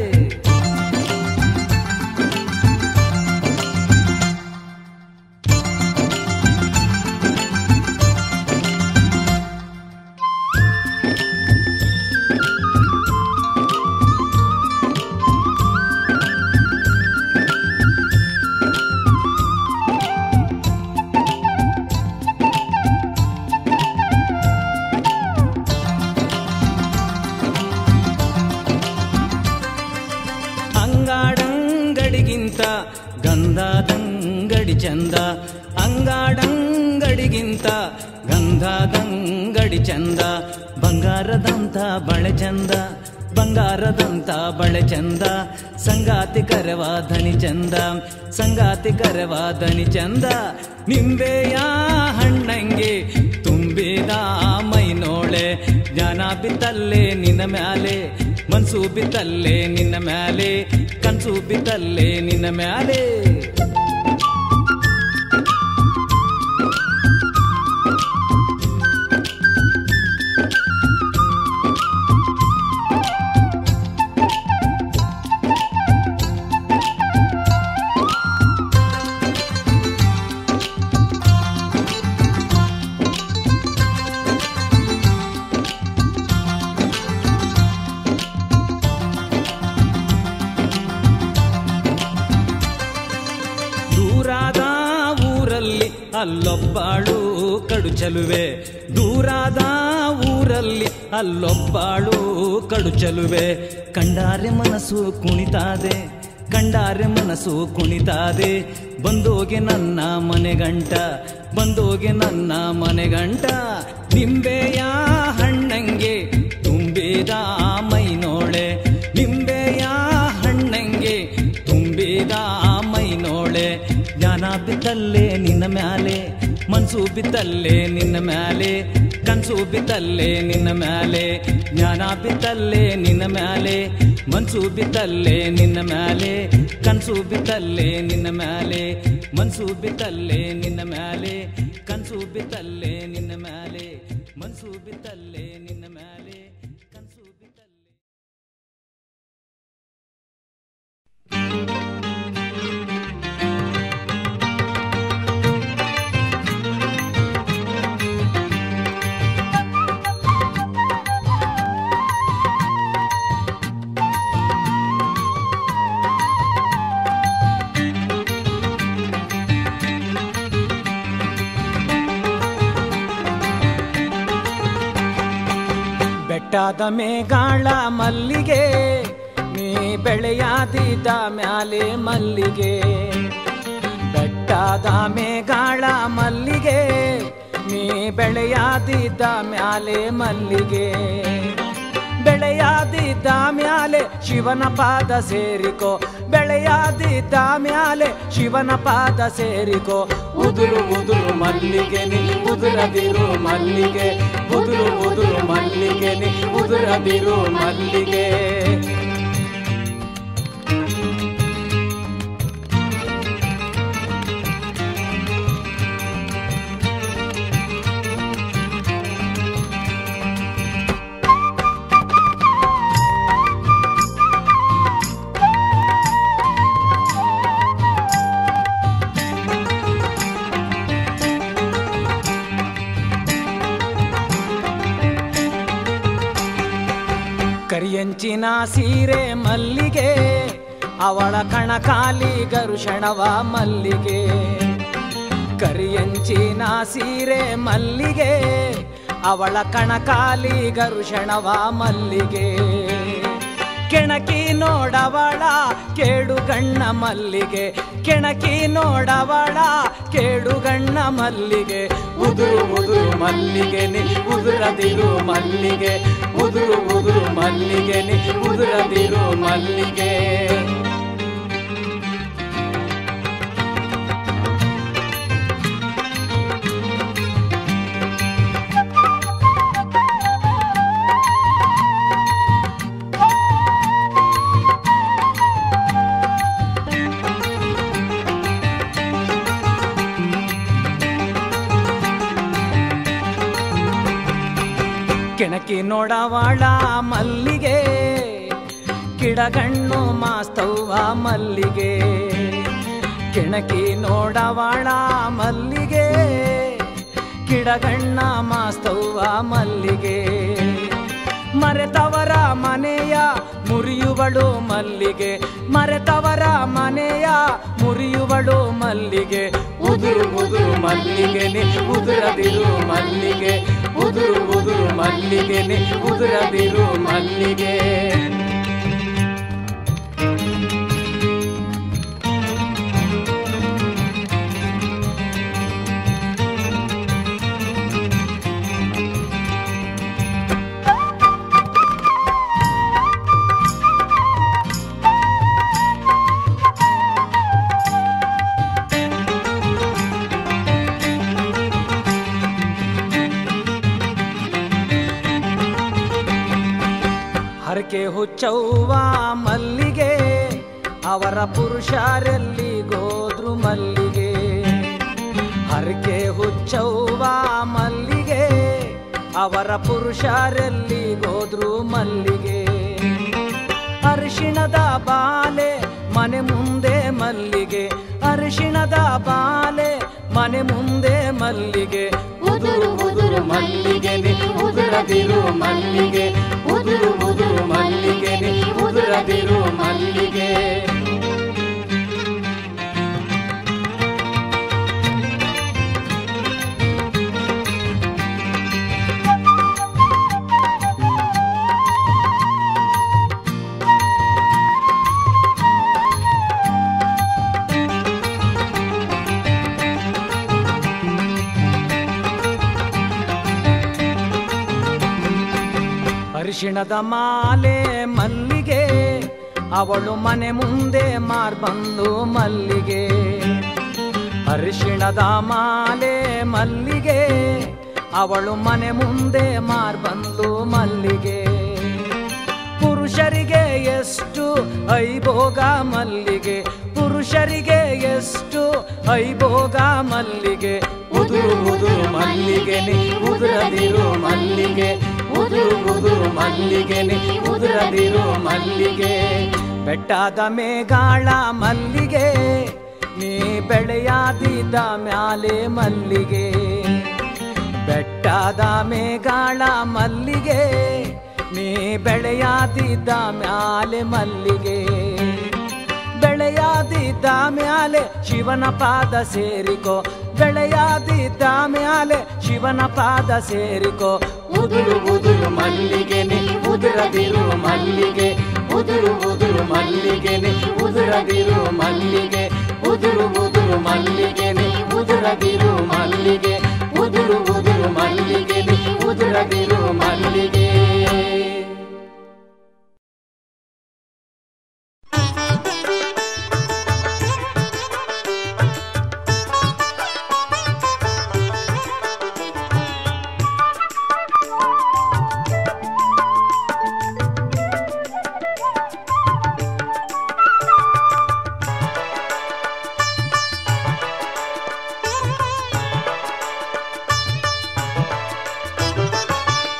ಅಂಗಾಡಂಗಡಿಗಿಂತ ಗಂಧದಂಗಡಿ ಚಂದ ಅಂಗಾಡಂಗಡಿಗಿಂತ ಗಂಧದಂಗಡಿ ಚಂದ ಬಂಗಾರದಂತ ಬಳೆ ಚಂದ ಬಂಗಾರದಂತ ಬಳೆ ಚಂದ ಸಂಗಾತಿ ಕರೆವ ಧನಿ ಚಂದ ಸಂಗಾತಿ ಕರೆವ ಧನಿ ಚಂದ ನಿಂಬೆಯ ಹಣ್ಣಂಗೆ ತುಂಬಿದ ಮೈನೋಳೆ ಜ್ಞಾನ ಬಿತ್ತಲ್ಲೇ ನಿನ್ನ ಮ್ಯಾಲೆ ಮನ್ಸು ಬಿತ್ತಲ್ಲೇ ನಿನ್ನ ಮ್ಯಾಲೆ ಕನ್ಸು ಬಿತ್ತಲ್ಲೇ ನಿನ್ನ ಮ್ಯಾಲೆ ದೂರಾದ ಊರಲ್ಲಿ ಅಲ್ಲೊಬ್ಬಾಳು ಕಡು ಚಲುವೆ ದೂರಾದ ಊರಲ್ಲಿ ಅಲ್ಲೊಬ್ಬಾಳು ಕಡು ಚಲುವೆ ಕಂಡಾರೆ ಮನಸ್ಸು ಕುಣಿತಾದೆ ಕಂಡಾರೆ ಮನಸ್ಸು ಕುಣಿತಾದೆ ಬಂದೋಗೆ ನನ್ನ ಮನೆಗಂಟ ಬಂದೋಗೆ ನನ್ನ ಮನೆಗಂಟ ನಿಂಬೆಯ ಹಣ್ಣಂಗೆ ತುಂಬಿದ ಮೈನೋಳೆ ನಿಂಬೆಯ ಹಣ್ಣಂಗೆ ತುಂಬಿದ ಮೈನೋಳೆ ಜ್ಞಾನ ಬಿತ್ತಲ್ಲೇ ನಿನ್ನ ಮ್ಯಾಲೆ ಮನ್ಸು ಬಿತ್ತಲ್ಲೇ ನಿನ್ನ ಮ್ಯಾಲೆ ಕನ್ಸು ಬಿತ್ತಲ್ಲೇ ನಿನ್ನ ಮ್ಯಾಲೆ ಜ್ಞಾನ ಬಿತ್ತಲ್ಲೇ ನಿನ್ನ ಮ್ಯಾಲೆ ಮನ್ಸು ಬಿತ್ತಲ್ಲೇ ನಿನ್ನ ಮ್ಯಾಲೆ ಕನ್ಸು ಬಿತ್ತಲ್ಲೇ ನಿನ್ನ ಮ್ಯಾಲೆ ಮನ್ಸು ಬಿತ್ತಲ್ಲೇ ನಿನ್ನ ಮ್ಯಾಲೆ ಕನ್ಸು ಬಿತ್ತಲ್ಲೇ ನಿನ್ನ ಮ್ಯಾಲೆ ಮನ್ಸು ಬಿತ್ತಲ್ಲೇ ನಿನ್ನ ಮ್ಯಾಲೆ ಕನ್ಸು ಬಿತ್ತಲ್ಲೇ ಬೆಟ್ಟದ ಮೇಗಾಳ ಮಲ್ಲಿಗೆ ನೀ ಬೆಳೆಯಾದಿದ್ದ ಮ್ಯಾಲೆ ಮಲ್ಲಿಗೆ ಬೆಟ್ಟದ ಮೇಗಾಳ ಮಲ್ಲಿಗೆ ನೀ ಬೆಳೆಯಾದಿದ್ದ ಮ್ಯಾಲೆ ಮಲ್ಲಿಗೆ ಬೆಳೆಯಾದಿದ್ದ ಮ್ಯಾಲೆ ಶಿವನ ಪಾದ ಸೇರಿಕೋ ಬೆಳೆಯಾದಿದ್ದ ಮ್ಯಾಲೆ ಶಿವನ ಪಾದ ಸೇರಿಕೋ ಉದುರು ಉದುರು ಮಲ್ಲಿಗೆ ನೀ ಉದುರದಿರು ಮಲ್ಲಿಗೆ ಉದುರು ಉದುರು ಮಲ್ಲಿಗೆ ನೀ ಉದುರದಿರು ಮಲ್ಲಿಗೆ ಕರಿಯಂಚಿನ ಸೀರೆ ಮಲ್ಲಿಗೆ ಅವಳ ಕಣಕಾಲಿ ಗರುಷಣವ ಮಲ್ಲಿಗೆ ಕರಿಯಂಚಿನ ಸೀರೆ ಮಲ್ಲಿಗೆ ಅವಳ ಕಣಕಾಲಿ ಗರುಷಣವ ಮಲ್ಲಿಗೆ ಕೆಣಕಿ ನೋಡವಳ ಕೇಡುಗಣ್ಣ ಮಲ್ಲಿಗೆ ಕೆಣಕಿ ನೋಡವಳ ಕೇಡುಗಣ್ಣ ಮಲ್ಲಿಗೆ ಉದುರು ಉದುರು ಮಲ್ಲಿಗೆ ನಿ ಉದುರದಿರು ಮಲ್ಲಿಗೆ ಉದುರು ಉದುರು ಮಲ್ಲಿಗೆ ನಿ ಉದುರದಿರು ಮಲ್ಲಿಗೆ ಕೆಣಕಿ ನೋಡವಾಳ ಮಲ್ಲಿಗೆ ಕಿಡಗಣ್ಣು ಮಾಸ್ತವ್ವ ಮಲ್ಲಿಗೆ ಕೆಣಕಿ ನೋಡವಾಳ ಮಲ್ಲಿಗೆ ಕಿಡಗಣ್ಣ ಮಾಸ್ತವ್ವ ಮಲ್ಲಿಗೆ ಮರೆತವರ ಮನೆಯ ಮುರಿಯುವಳು ಮಲ್ಲಿಗೆ ಮರೆತವರ ಮನೆಯ ಮುರಿಯುವಳು ಮಲ್ಲಿಗೆ ಉದುರು ಉದುರು ಮಲ್ಲಿಗೆ ನಿ ಉದುರದಿರು ಮಲ್ಲಿಗೆ ಉದುರು ಉದುರು ಮಲ್ಲಿಗೆ ನಿ ಉದುರದಿರು ಮಲ್ಲಿಗೆ ಹರಕೆ ಹುಚ್ಚವ್ವ ಮಲ್ಲಿಗೆ ಅವರ ಪುರುಷರೆಲ್ಲಿ ಗೋದ್ರು ಮಲ್ಲಿಗೆ ಹರಕೆ ಹುಚ್ಚವ್ವ ಮಲ್ಲಿಗೆ ಅವರ ಪುರುಷರೆಲ್ಲಿ ಗೋದ್ರು ಮಲ್ಲಿಗೆ ಅರಿಶಿಣದ ಬಾಲೆ ಮನೆ ಮುಂದೆ ಮಲ್ಲಿಗೆ ಅರಿಶಿಣದ ಬಾಲೆ ಮನೆ ಮುಂದೆ ಮಲ್ಲಿಗೆ ಉದುರು ಉದುರು ಮಲ್ಲಿಗೆ ನಿ ಉದುರದಿರು ಮಲ್ಲಿಗೆ ಉದುರು ಉದುರು ಮಲ್ಲಿಗೆ ನಿ ಉದುರದಿರು ಮಲ್ಲಿಗೆ ಅರಿಶಿಣದ ಮಾಲೆ ಮಲ್ಲಿಗೆ ಅವಳು ಮನೆ ಮುಂದೆ ಮಾರ್ಬಂದು ಮಲ್ಲಿಗೆ ಅರಿಶಿಣದ ಮಾಲೆ ಮಲ್ಲಿಗೆ ಅವಳು ಮನೆ ಮುಂದೆ ಮಾರ್ಬಂದು ಮಲ್ಲಿಗೆ ಪುರುಷರಿಗೆ ಎಷ್ಟು ಐಭೋಗ ಮಲ್ಲಿಗೆ ಪುರುಷರಿಗೆ ಎಷ್ಟು ಐಭೋಗ ಮಲ್ಲಿಗೆ ಉದುರು ಉದುರು ಮಲ್ಲಿಗೆ ನಿ ಉದುರದಿರು ಮಲ್ಲಿಗೆ ಉದುರು ಉದುರು ಮಲ್ಲಿಗೆ ನಿ ಉದುರದಿರು ಮಲ್ಲಿಗೆ ಬೆಟ್ಟದ ಮೇಘಾಳ ಮಲ್ಲಿಗೆ ನೀ ಬೆಳೆಯಾದಿದ್ದ ಮ್ಯಾಲೆ ಮಲ್ಲಿಗೆ ಬೆಟ್ಟದ ಮೇಘಾಳ ಮಲ್ಲಿಗೆ ನೀ ಬೆಳೆಯಾದಿದ್ದ ಮ್ಯಾಲೆ ಮಲ್ಲಿಗೆ ಬೆಳೆಯಾದಿದ್ದ ಮ್ಯಾಲೆ ಶಿವನ ಪಾದ ಸೇರಿಕೋ ಬೆಳೆಯಾದಿದ್ದ ಮ್ಯಾಲೆ ಶಿವನ ಪಾದ ಸೇರಿಕೋ ಉದುರು ಉದುರು ಮಲ್ಲಿಗೆ ನಿ ಉದುರದಿರು ಮಲ್ಲಿಗೆ ಉದುರು ಉದುರು ಮಲ್ಲಿಗೆ ನಿ ಉದುರದಿರು ಮಲ್ಲಿಗೆ ಉದುರು ಉದುರು ಮಲ್ಲಿಗೆ ನಿ ಉದುರದಿರು ಮಲ್ಲಿಗೆ ಉದುರು ಉದುರು ಮಲ್ಲಿಗೆ ನಿ ಉದುರದಿರು ಮಲ್ಲಿಗೆ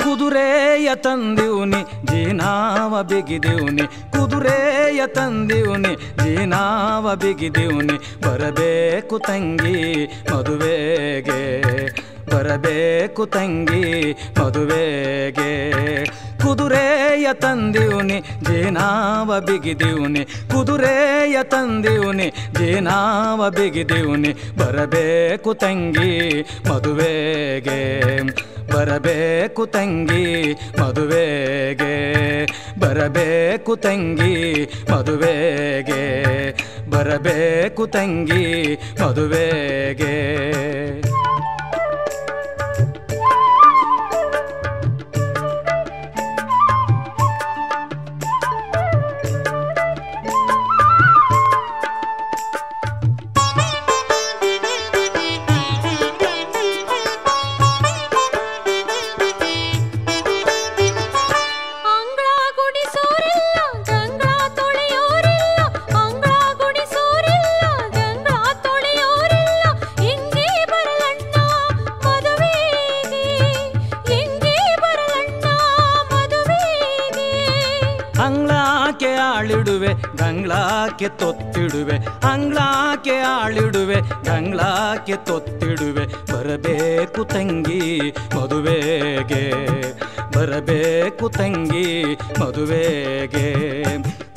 ಕುದುರೆಯ ತಂದಿವ್ನಿ ಜೀನಾವ ಬಿಗಿದಿವ್ನಿ ಕುದುರೆಯ ತಂದಿವ್ನಿ ಜೀನಾವ ಬಿಗಿದಿವ್ನಿ ಬರಬೇಕು ತಂಗಿ ಮದುವೆಗೆ ಬರಬೇಕು ತಂಗಿ ಮದುವೆಗೆ ಕುದುರೆಯ ತಂದಿವ್ನಿ ಜೇನಾವ ಬಿಗಿದಿವ್ನಿ ಕುದುರೆಯ ತಂದಿವ್ನಿ ಜೇನಾವ ಬಿಗಿದಿವ್ನಿ ಬರಬೇಕು ತಂಗಿ ಮದುವೆಗೆ ಬರಬೇಕು ತಂಗಿ ಮದುವೆಗೆ ಬರಬೇಕು ತಂಗಿ ಮದುವೆಗೆ ಬರಬೇಕು ತಂಗಿ ಮದುವೆಗೆ ಗಂಗ್ಲಾಕ್ಕೆ ತೊತ್ತಿಡುವೆ ಅಂಗ್ಲಾಕ್ಕೆ ಆಳಿಡುವೆ ಗಂಗ್ಲಾಕ್ಕೆ ತೊತ್ತಿಡುವೆ ಬರಬೇಕು ತಂಗಿ ಮದುವೆಗೆ ಬರಬೇಕು ತಂಗಿ ಮದುವೆಗೆ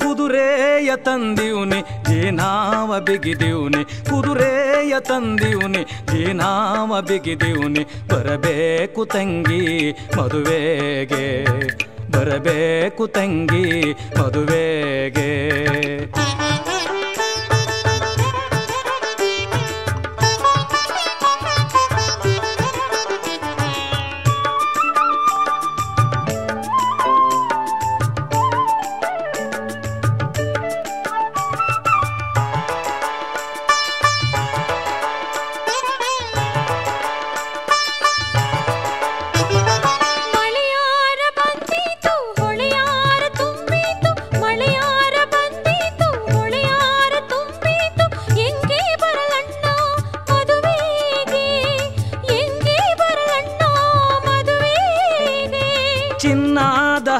ಕುದುರೆಯ ತಂದಿವ್ನಿ ಜೇನಾವ ಬಿಗಿದಿವ್ನಿ ಕುದುರೆಯ ತಂದಿವ್ನಿ ಜೇನಾವ ಬಿಗಿದಿವ್ನಿ ಬರಬೇಕು ತಂಗಿ ಮದುವೆಗೆ ಬರಬೇಕು ತಂಗಿ ಮದುವೆಗೆ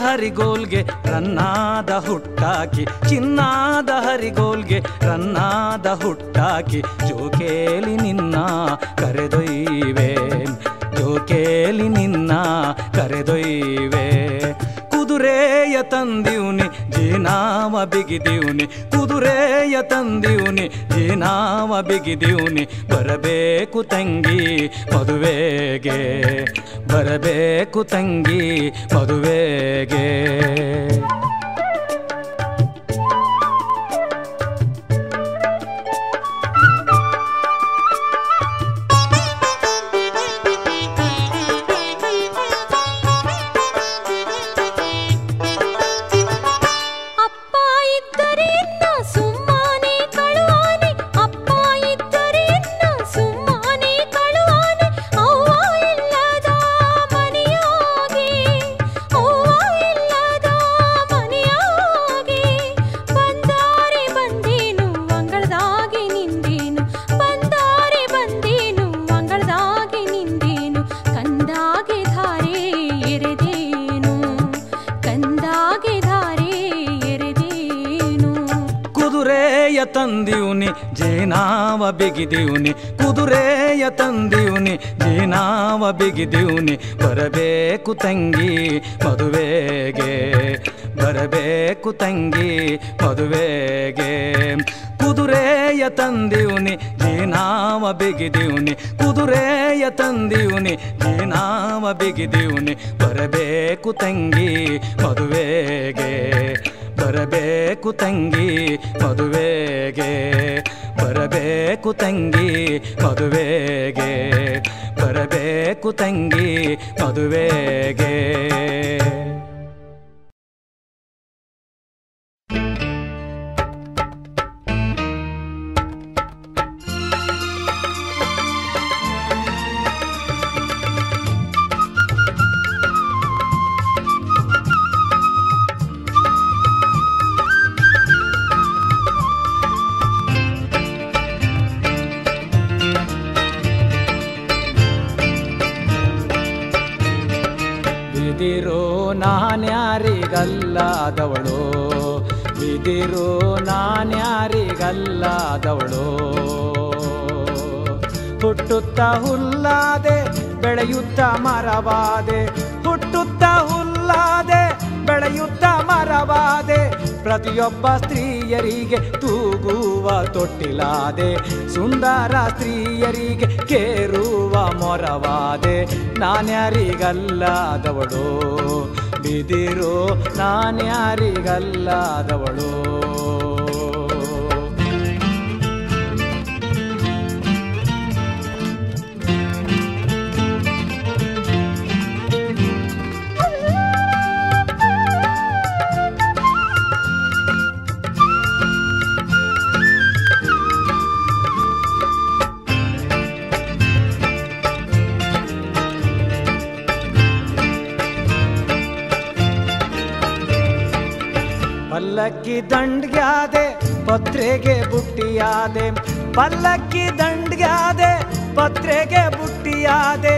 ಹರಿಗೋಲ್ಗೆ ರನ್ನಾದ ಹುಟ್ಟಾಕಿ ಚಿನ್ನಾದ ಹರಿಗೋಲ್ಗೆ ರನ್ನಾದ ಹುಟ್ಟಾಕಿ ಜೋಕೇಲಿ ನಿನ್ನ ಕರೆದೊಯ್ವೆ ಜೋಕೇಲಿ ನಿನ್ನ ಕರೆದೊಯ್ವೆ ಕುದುರೆಯ ತಂದಿವ್ನಿ ಜೇನಾವ ಬಿಗಿದಿವ್ನಿ ಕುದುರೆಯ ತಂದಿವ್ನಿ ಜೇನಾವ ಬಿಗಿದಿವ್ನಿ ಬರಬೇಕು ತಂಗಿ ಮದುವೆಗೆ ಬರಬೇಕು ತಂಗಿ ಮದುವೆಗೆ ತಂದಿವ್ನಿ ಜೇನಾವ ಬಿಗಿದಿವ್ನಿ ಕುದುರೆಯ ತಂದಿವ್ನಿ ಜೇನಾವ ಬಿಗಿದಿವ್ನಿ ಬರಬೇಕು ತಂಗಿ ಮದುವೆಗೆ ಬರಬೇಕು ತಂಗಿ ಮದುವೆಗೆ ಕುದುರೆಯ ತಂದಿವ್ನಿ ಜೇನಾವ ಬಿಗಿದಿವ್ನಿ ಕುದುರೆಯ ತಂದಿವ್ನಿ ಜೇನಾವ ಬಿಗಿದಿವ್ನಿ ಬರಬೇಕು ತಂಗಿ ಮದುವೆಗೆ ಬರಬೇಕು ತಂಗಿ ಮದುವೆಗೆ ಬರಬೇಕು ತಂಗಿ ಮದುವೆಗೆ ಬರಬೇಕು ತಂಗಿ ಮದುವೆಗೆ ಬಿದಿರೋ ನಾನ್ಯಾರಿಗಲ್ಲಾದವಳು ಬಿದಿರೋ ನಾನ್ಯಾರಿಗಲ್ಲಾದವಳು ಹುಟ್ಟುತ್ತ ಹುಲ್ಲಾದೆ ಬೆಳೆಯುತ್ತ ಮರವಾದೆ ಹುಟ್ಟುತ್ತ ಹುಲ್ಲ ಹುಲ್ಲಾದೆ ಬೆಳೆಯುತ್ತ ಮರವಾದೆ ಪ್ರತಿಯೊಬ್ಬ ಸ್ತ್ರೀಯರಿಗೆ ತೂಗುವ ತೊಟ್ಟಿಲಾದೆ ಸುಂದರ ಸ್ತ್ರೀಯರಿಗೆ ಕೇರುವ ಮೊರವಾದೆ ನಾನ್ಯಾರಿಗಲ್ಲಾದವಳು ಬಿದಿರೋ ನಾನ್ಯಾರಿಗಲ್ಲಾದವಳು ಪಲ್ಲಕ್ಕಿ ದಂಡ್ಗ್ಯಾದೆ ಪತ್ರೆಗೆ ಬುಟ್ಟಿಯಾದೆ ಪಲ್ಲಕ್ಕಿ ದಂಡ್ಗ್ಯಾದೆ ಪತ್ರೆಗೆ ಬುಟ್ಟಿಯಾದೆ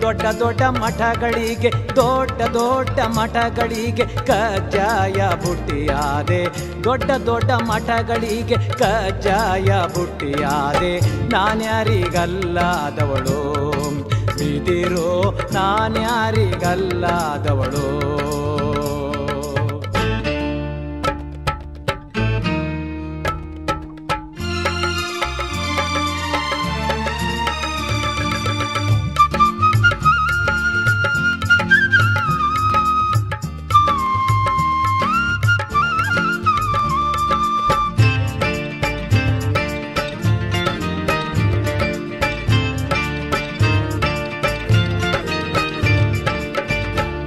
ದೊಡ್ಡ ದೊಡ್ಡ ಮಠಗಳಿಗೆ ದೊಡ್ಡ ದೊಡ್ಡ ಮಠಗಳಿಗೆ ಕಜ್ಜಾಯ ಬುಟ್ಟಿಯಾದೆ ದೊಡ್ಡ ದೊಡ್ಡ ಮಠಗಳಿಗೆ ಕಜ್ಜಾಯ ಬುಟ್ಟಿಯಾದೆ ನಾನ್ಯಾರಿಗಲ್ಲಾದವಳು ಬಿದಿರೋ ನಾನ್ಯಾರಿಗಲ್ಲಾದವಳು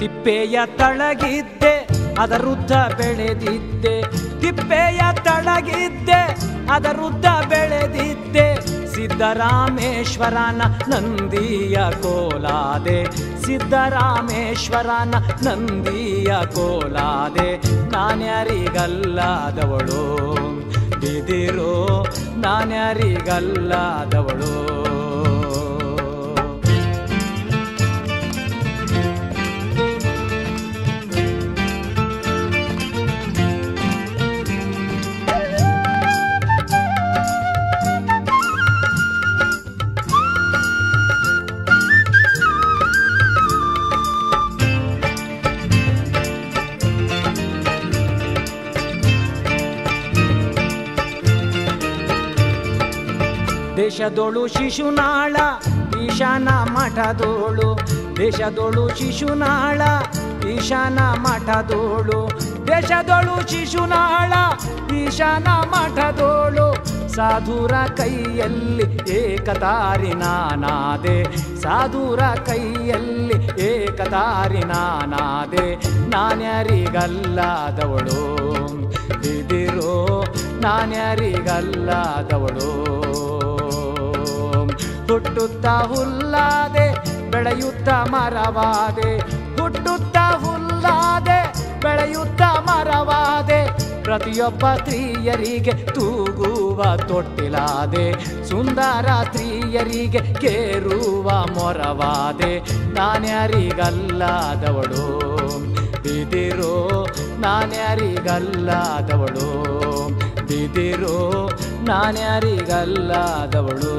ತಿಪ್ಪೆಯ ತಳಗಿದ್ದೆ ಅದರುದ್ದ ಬೆಳೆದಿದ್ದೆ ತಿಪ್ಪೆಯ ತಳಗಿದ್ದೆ ಅದರುದ್ದ ಬೆಳೆದಿದ್ದೆ ಸಿದ್ದರಾಮೇಶ್ವರನ ನಂದಿಯ ಕೋಲಾದೆ ಸಿದ್ದರಾಮೇಶ್ವರನ ನಂದಿಯ ಕೋಲಾದೆ ನಾನ್ಯಾರಿಗಲ್ಲಾದವಳು ಬಿದಿರೋ ನಾನ್ಯಾರಿಗಲ್ಲಾದವಳು ದೇಶದೋಳು ಶಿಶುನಾಳ ಈಶಾನ ಮಠದೋಳು ದೇಶದೋಳು ಶಿಶುನಾಳ ಈಶಾನ ಮಠದೋಳು ದೇಶದೋಳು ಶಿಶುನಾಳ ಈಶಾನ ಮಠದೋಳು ಸಾಧುರ ಕೈಯಲ್ಲಿ ಏಕತಾರಿ ನಾನಾದೆ ಸಾಧುರ ಕೈಯಲ್ಲಿ ಏಕತಾರಿ ನಾನಾದೆ ನಾನ್ಯಾರಿಗಲ್ಲಾದವಳು ಬಿದಿರೋ ನಾನ್ಯಾರಿಗಲ್ಲಾದವಳು ಹುಟ್ಟುತ್ತಾ ಹುಲ್ಲಾದೆ ಬೆಳೆಯುತ್ತ ಮರವಾದೆ ಹುಟ್ಟುತ್ತಾ ಹುಲ್ಲಾದೆ ಬೆಳೆಯುತ್ತ ಮರವಾದೆ ಪ್ರತಿಯೊಬ್ಬ ಸ್ತ್ರೀಯರಿಗೆ ತೂಗುವ ತೊಟ್ಟಿಲಾದೆ ಸುಂದರ ಸ್ತ್ರೀಯರಿಗೆ ಕೇರುವ ಮೊರವಾದೆ ನಾನ್ಯಾರಿಗಲ್ಲಾದವಳು ಬಿದಿರೋ ನಾನ್ಯಾರಿಗಲ್ಲಾದವಳು ಬಿದಿರೋ ನಾನ್ಯಾರಿಗಲ್ಲಾದವಳು